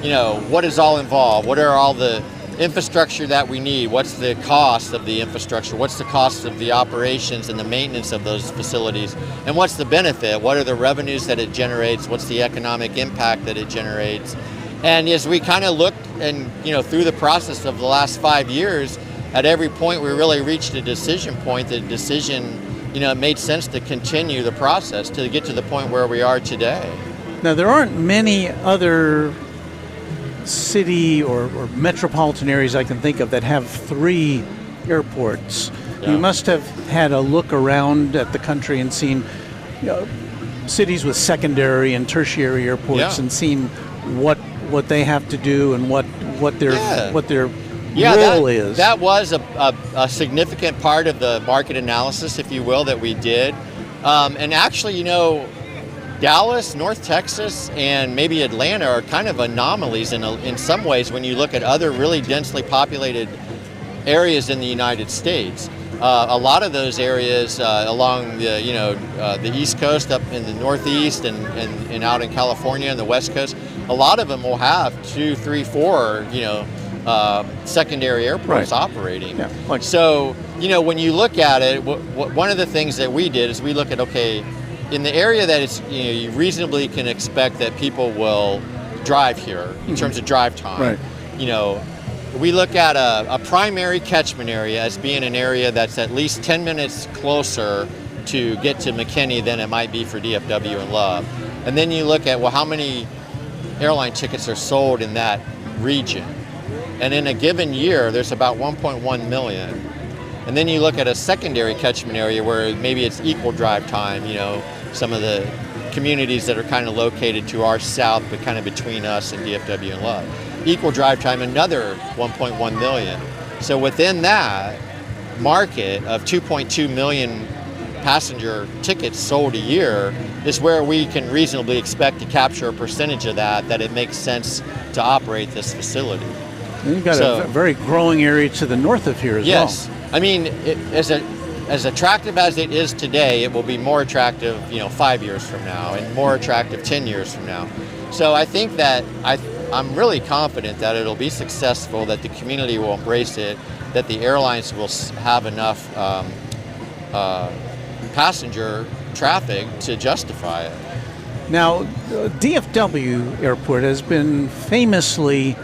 you know, what is all involved, what are all the infrastructure that we need, what's the cost of the infrastructure, what's the cost of the operations and the maintenance of those facilities, and what's the benefit, what are the revenues that it generates, what's the economic impact that it generates. And as we kind of looked and, you know, through the process of the last 5 years, at every point we really reached a decision point. The decision, you know, it made sense to continue the process to get to the point where we are today. Now, there aren't many other city or metropolitan areas I can think of that have 3 airports. Yeah. You must have had a look around at the country and seen, you know, cities with secondary and tertiary airports and seen what they have to do and what their role is. That was a significant part of the market analysis, if you will, that we did. And actually, you know, Dallas, North Texas, and maybe Atlanta are kind of anomalies in some ways when you look at other really densely populated areas in the United States. A lot of those areas along the, you know, the East Coast up in the Northeast and out in California and the West Coast, a lot of them will have 2, 3, 4, you know, secondary airports operating. Yeah. So, you know, when you look at it, one of the things that we did is we look at, okay, in the area that it's, you know, you reasonably can expect that people will drive here in terms of drive time. Right. You know, we look at a primary catchment area as being an area that's at least 10 minutes closer to get to McKinney than it might be for DFW and Love. And then you look at, well, how many airline tickets are sold in that region? And in a given year, there's about 1.1 million. And then you look at a secondary catchment area where maybe it's equal drive time, you know, some of the communities that are kind of located to our south, but kind of between us and DFW and Love. Equal drive time, another 1.1 million. So within that market of 2.2 million passenger tickets sold a year is where we can reasonably expect to capture a percentage of that it makes sense to operate this facility. And you've got a very growing area to the north of here as well. Yes. I mean, as attractive as it is today, it will be more attractive, you know, 5 years from now, and more attractive 10 years from now. So I think that I'm really confident that it'll be successful, that the community will embrace it, that the airlines will have enough passenger traffic to justify it. Now, DFW Airport has been famously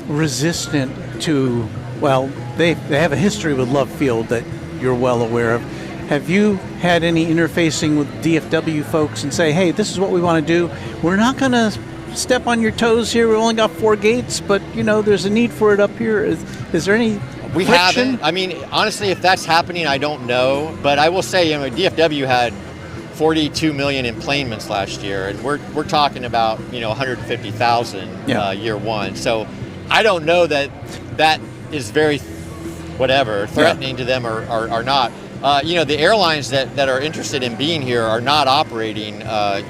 resistant to, well, they have a history with Love Field that you're well aware of. Have you had any interfacing with DFW folks and say, hey, this is what we want to do. We're not going to step on your toes here. We've only got 4 gates, but, you know, there's a need for it up here. Is there any We friction? haven't. I mean, honestly, if that's happening, I don't know. But I will say, you know, DFW had 42 million enplanements last year, and we're talking about, you know, 150,000 year one. So I don't know that is very threatening to them or not. You know, the airlines that are interested in being here are not operating,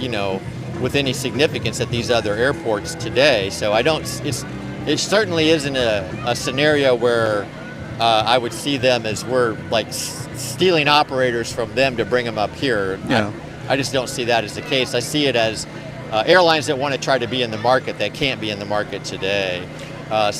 you know, with any significance at these other airports today. So it certainly isn't a scenario where I would see them as we're like stealing operators from them to bring them up here. Yeah. I just don't see that as the case. I see it as airlines that want to try to be in the market that can't be in the market today. I'm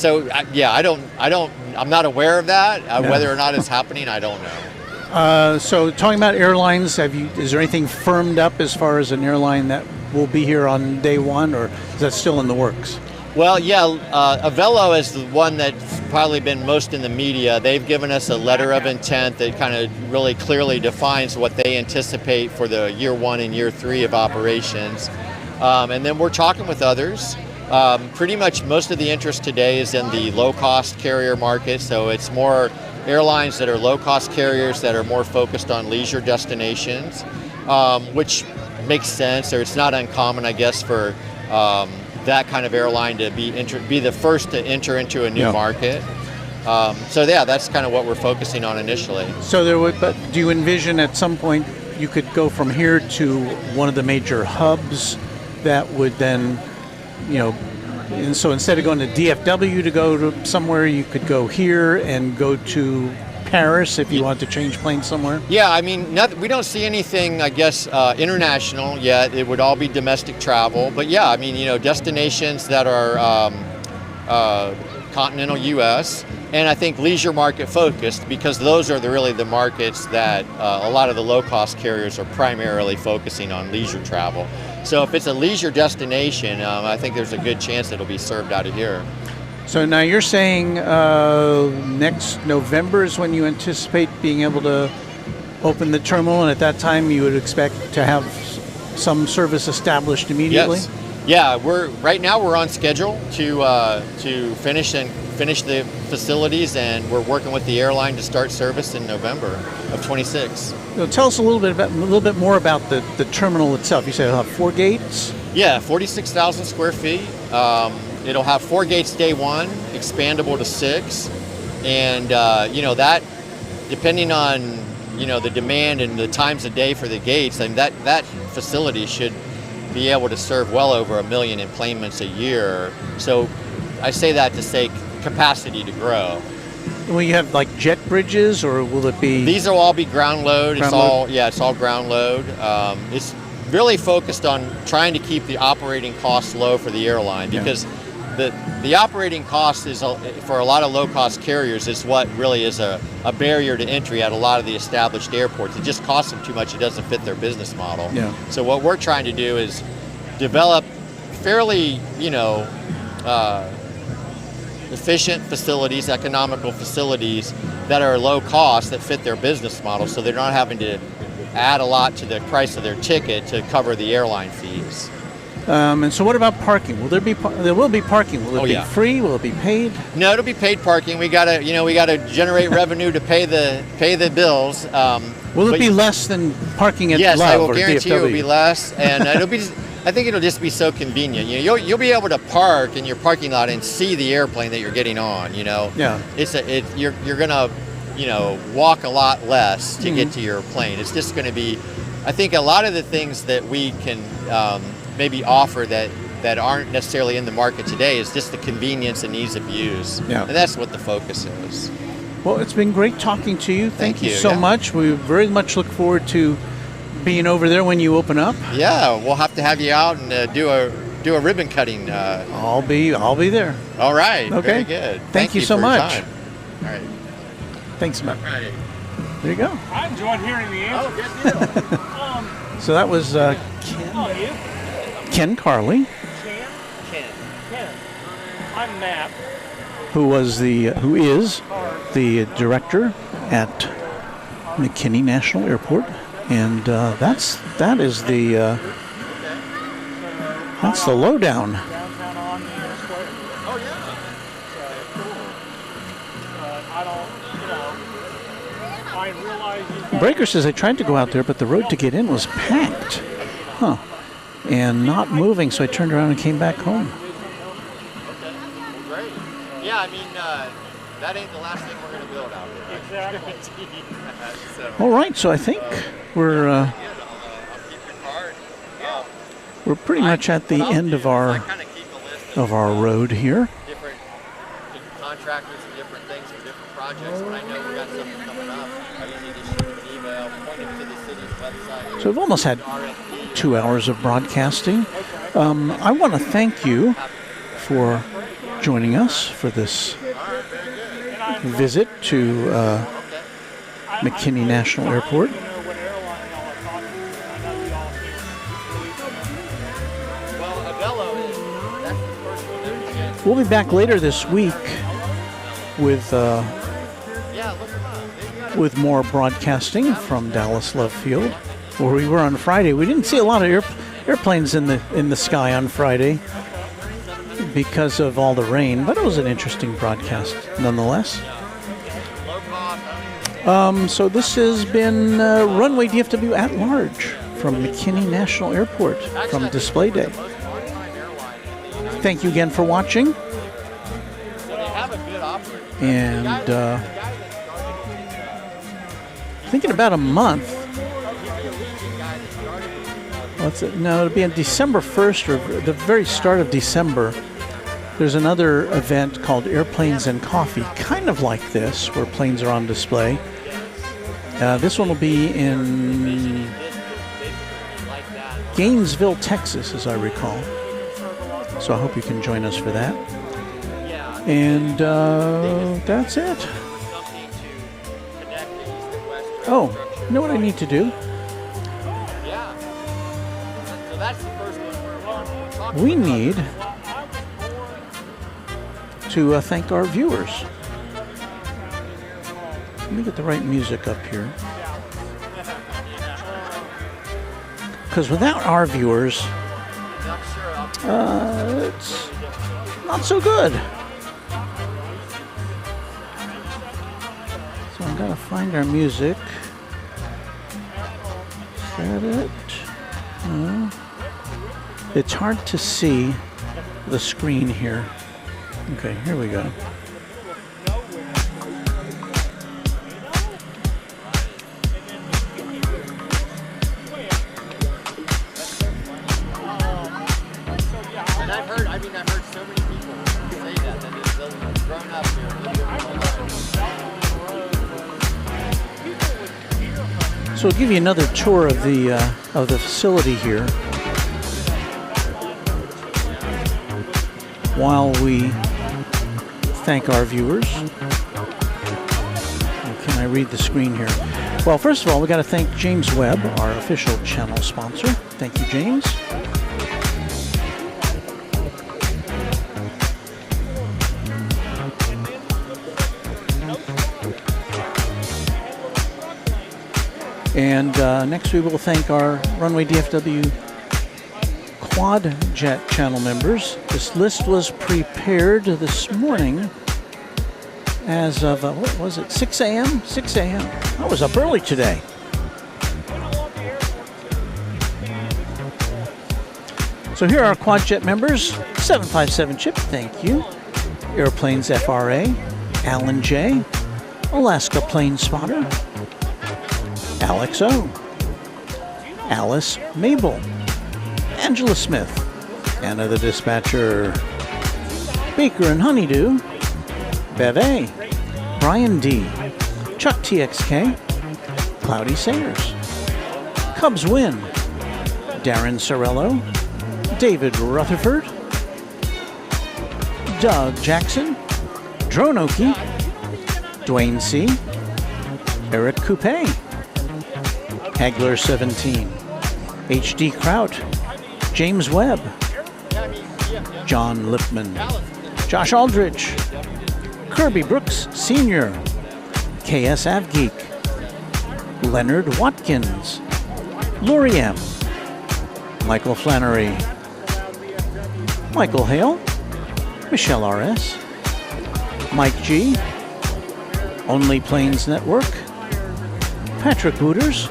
not aware of that. Whether or not it's happening, I don't know. So talking about airlines, is there anything firmed up as far as an airline that will be here on day one, or is that still in the works? Well, Avelo is the one that's probably been most in the media. They've given us a letter of intent that kind of really clearly defines what they anticipate for the year 1 and year 3 of operations. And then we're talking with others. Pretty much most of the interest today is in the low-cost carrier market, so it's more airlines that are low-cost carriers that are more focused on leisure destinations. which makes sense, or it's not uncommon, I guess, for that kind of airline to be the first to enter into a new market. So yeah, that's kind of what we're focusing on initially. So but do you envision at some point you could go from here to one of the major hubs that would then, and so instead of going to DFW to go to somewhere, you could go here and go to Paris if you want to change planes somewhere? Yeah, I mean, we don't see anything, I guess, international yet. It would all be domestic travel. But yeah, I mean, destinations that are continental U.S., and I think leisure market focused, because those are really the markets that a lot of the low-cost carriers are primarily focusing on leisure travel. So if it's a leisure destination, I think there's a good chance it'll be served out of here. So now you're saying next November is when you anticipate being able to open the terminal, and at that time you would expect to have some service established immediately? Yes. Yeah, right now we're on schedule to finish the facilities, and we're working with the airline to start service in November of 26. So tell us a little bit more about the terminal itself. You said it'll have 4 gates? Yeah, 46,000 square feet. It'll have 4 gates day one, expandable to 6, and that, depending on the demand and the times of day for the gates, I mean, that facility should be able to serve well over 1 million enplanements a year. So I say that to say capacity to grow. Will you have like jet bridges, or will it be? These will all be ground load. It's all ground load. It's really focused on trying to keep the operating costs low for the airline, because the operating cost is, for a lot of low-cost carriers, is what really is a barrier to entry at a lot of the established airports. It just costs them too much. It doesn't fit their business model. Yeah. So what we're trying to do is develop fairly, efficient facilities, economical facilities that are low cost, that fit their business model, so they're not having to add a lot to the price of their ticket to cover the airline fees. And so what about parking? Will there be parking? Will it be free? Will it be paid? No, it'll be paid parking. We gotta generate revenue to pay the bills. Will it be less than parking at Yes, Love I will or guarantee DFW? it will be less, and I think it'll just be so convenient. You'll be able to park in your parking lot and see the airplane that you're getting on. Yeah. You're gonna walk a lot less to get to your plane. It's just going to be, I think, a lot of the things that we can maybe offer that aren't necessarily in the market today is just the convenience and ease of use. Yeah. And that's what the focus is. Well, it's been great talking to you. Thank you so yeah. much. We very much look forward to being over there when you open up. Yeah, we'll have to have you out and do a ribbon cutting. I'll be there. All right. Okay. Very good. Thank you so for your much. time. All right. Thanks, Matt. All right. There you go. I enjoyed hearing the answer. Oh, good deal. So that was Ken Carley, Ken. I'm Matt. who is the director at McKinney National Airport, and that's the lowdown. Downtown on the square. Oh, yeah. So cool. I don't, I realize you've got... Breaker says I tried to go out there, but the road to get in was packed. Huh. And not moving, so I turned around and came back home. Okay. Well, great. Yeah, I mean, that ain't the last thing we're going to build out there. Exactly. All right, so I think we're pretty much at the end of our road here. Different contractors and different things for different projects. When I know we got something coming up, I usually just shoot an email, point them to the city's website. So we've almost had 2 hours of broadcasting. I want to thank you for joining us for this visit to McKinney National Airport. We'll be back later this week with more broadcasting from Dallas Love Field, where we were on Friday. We didn't see a lot of airplanes in the sky on Friday because of all the rain, but it was an interesting broadcast nonetheless. So this has been Runway DFW at Large from McKinney National Airport from Display Day. Thank you again for watching. And I think in about a month, it'll be on December 1st or the very start of December. There's another event called Airplanes and Coffee, kind of like this, where planes are on display. This one will be in Gainesville, Texas, as I recall. So I hope you can join us for that. And that's it. Oh, you know what I need to do? We need to thank our viewers. Let me get the right music up here. Because without our viewers, it's not so good. So I'm gonna find our music. Is that it? No. It's hard to see the screen here. Okay, here we go. I've heard so many people say that it's grown up here. So I'll give you another tour of the facility here while we thank our viewers. Can I read the screen here? Well, first of all, we got to thank James Webb, our official channel sponsor. Thank you, James. And next we will thank our Runway DFW Quad Jet channel members. This list was prepared this morning as of, what was it, 6 a.m.? 6 a.m. I was up early today. So here are our Quad Jet members. 757 Chip, thank you. Airplanes FRA, Alan J, Alaska Plane Spotter, Alex O, Alice Mabel, Angela Smith, Anna the Dispatcher, Baker and Honeydew, Bev A, Brian D, Chuck TXK, Cloudy Sayers, Cubs Win, Darren Sorello, David Rutherford, Doug Jackson, Dronoki, Dwayne C, Eric Coupe, Hagler 17, HD Kraut, James Webb, John Lipman, Josh Aldrich, Kirby Brooks Sr., KS Avgeek, Leonard Watkins, Lori M, Michael Flannery, Michael Hale, Michelle RS, Mike G, Only Planes Network, Patrick Booters,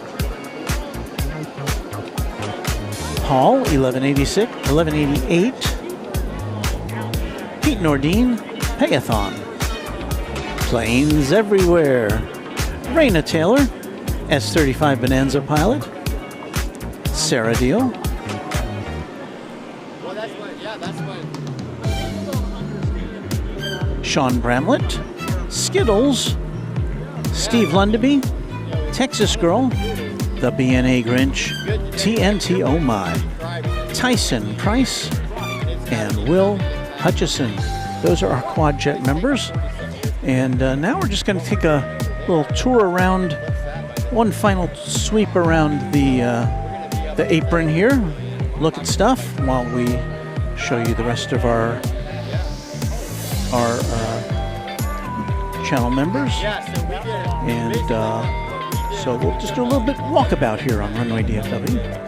Paul 1188, Pete Nordine, Payathon, Planes Everywhere, Raina Taylor, S35 Bonanza Pilot, Sarah Deal, Sean Bramlett, Skittles, Steve Lundaby, Texas Girl, The BNA Grinch, TNT Oh My, Tyson Price, and Will Hutchison. Those are our Quad Jet members. And now we're just going to take a little tour around, one final sweep around the apron here, look at stuff while we show you the rest of our channel members. And so we'll just do a little bit walkabout here on Runway DFW.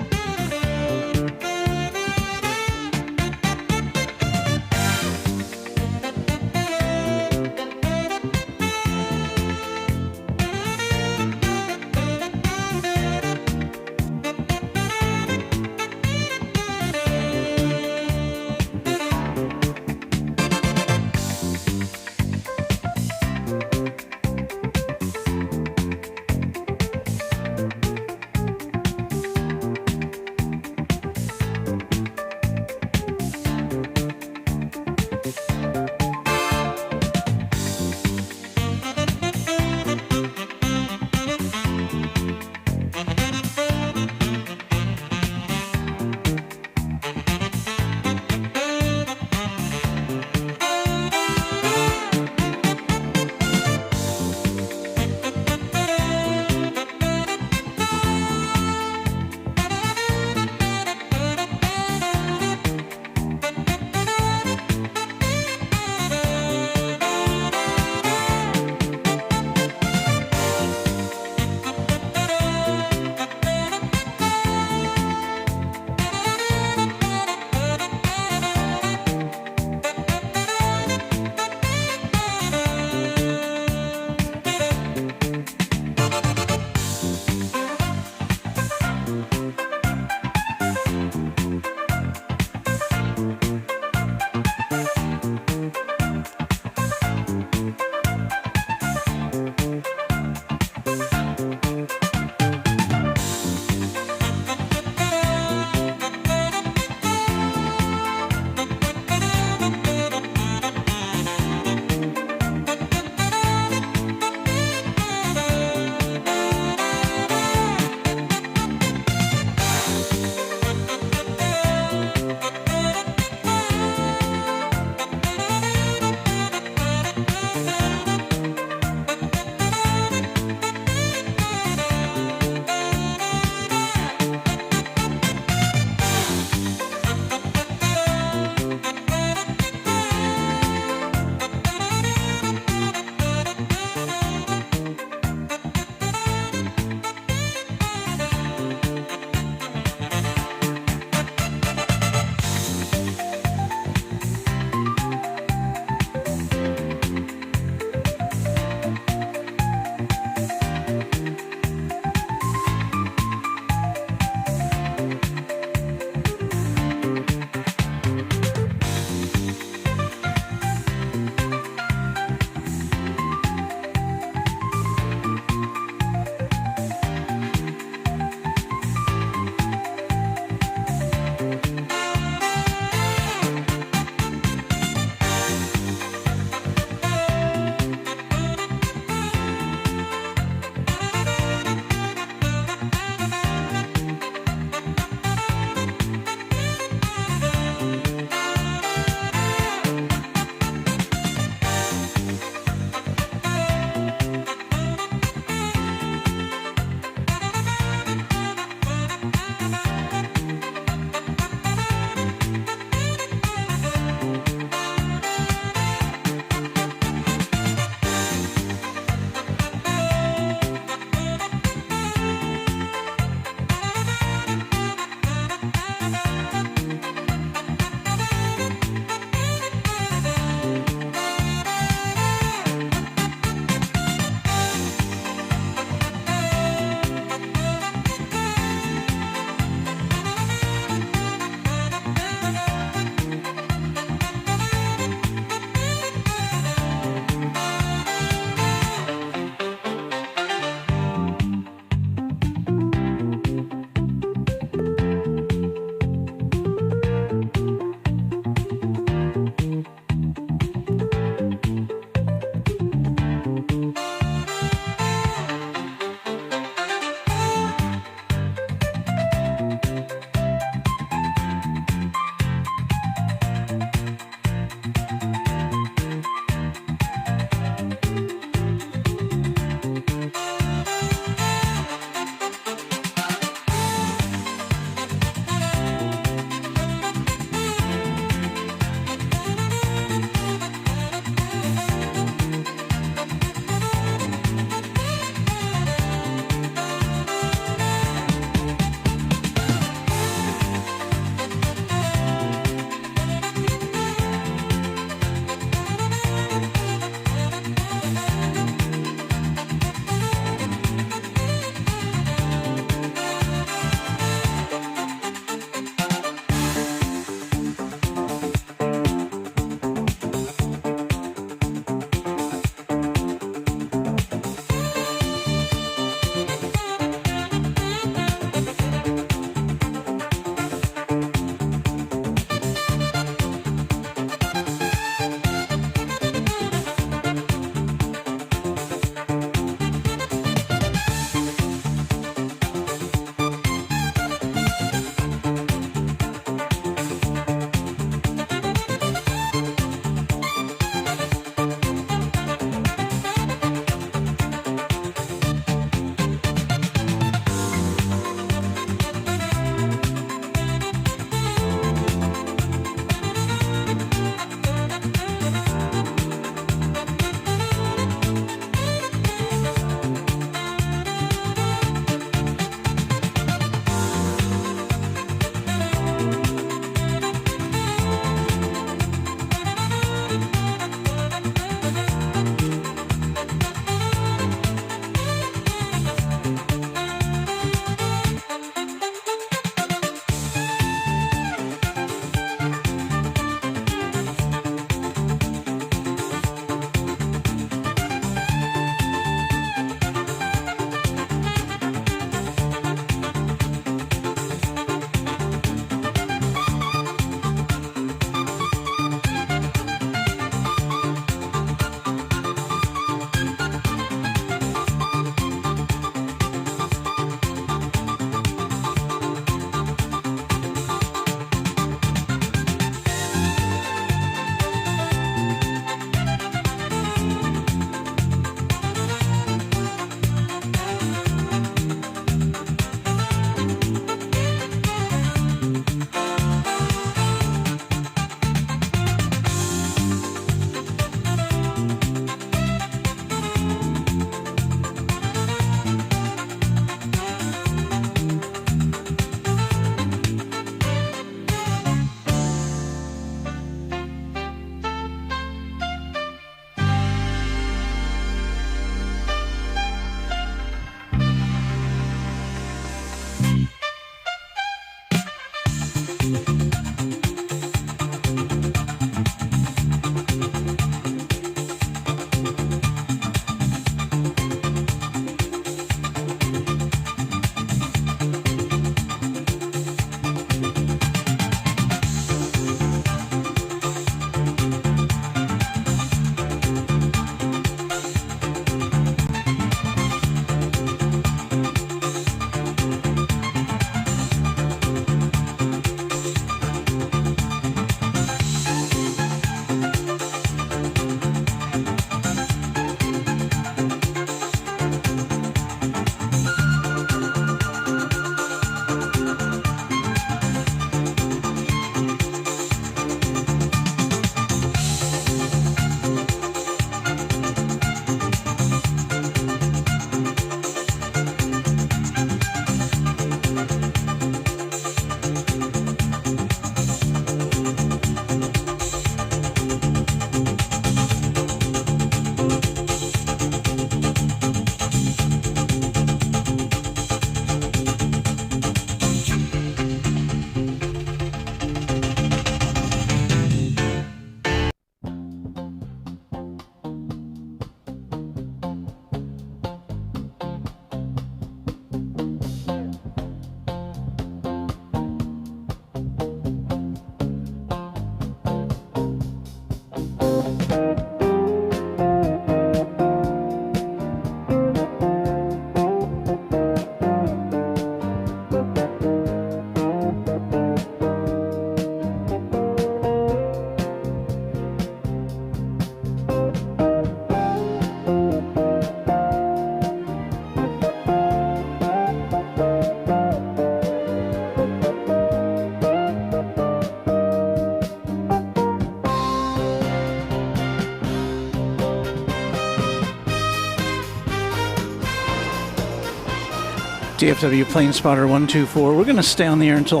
DFW Plane Spotter 124. We're going to stay on the air until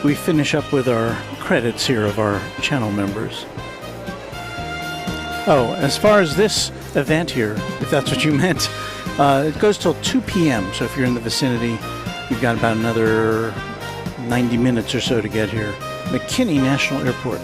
we finish up with our credits here of our channel members. Oh, as far as this event here, if that's what you meant, it goes till 2 p.m. So if you're in the vicinity, you've got about another 90 minutes or so to get here. McKinney National Airport.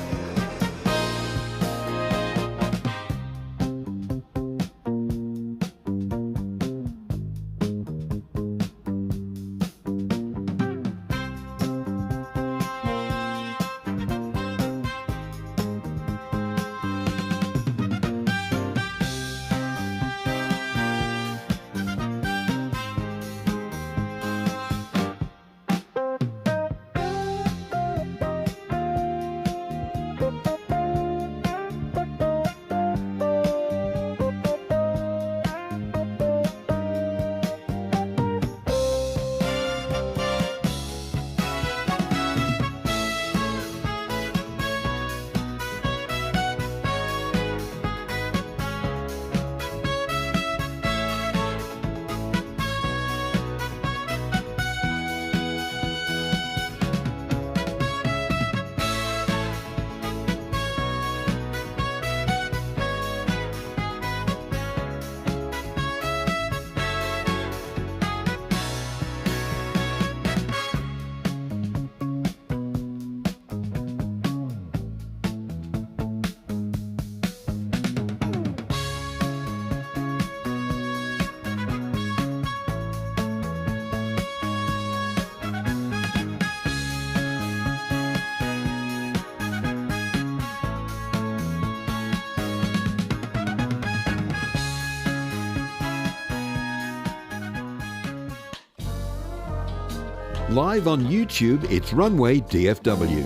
Live on YouTube, it's Runway DFW.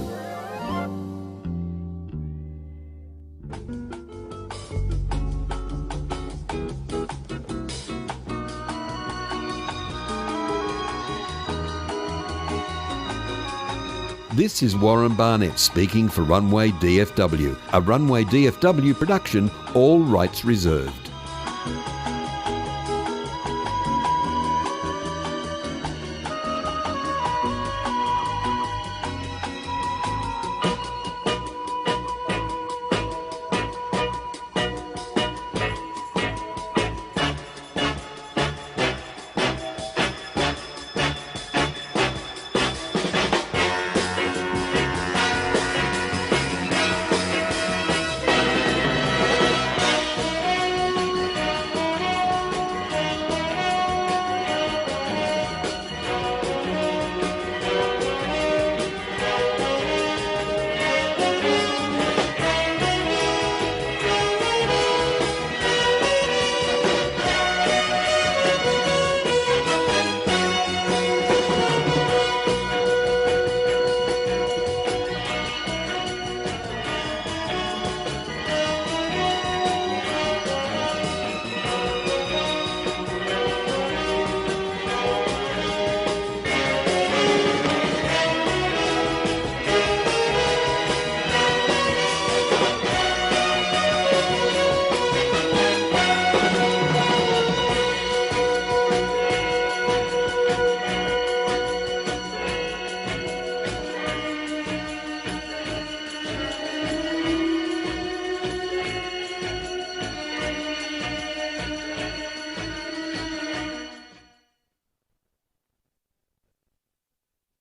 This is Warren Barnett speaking for Runway DFW, a Runway DFW production, all rights reserved.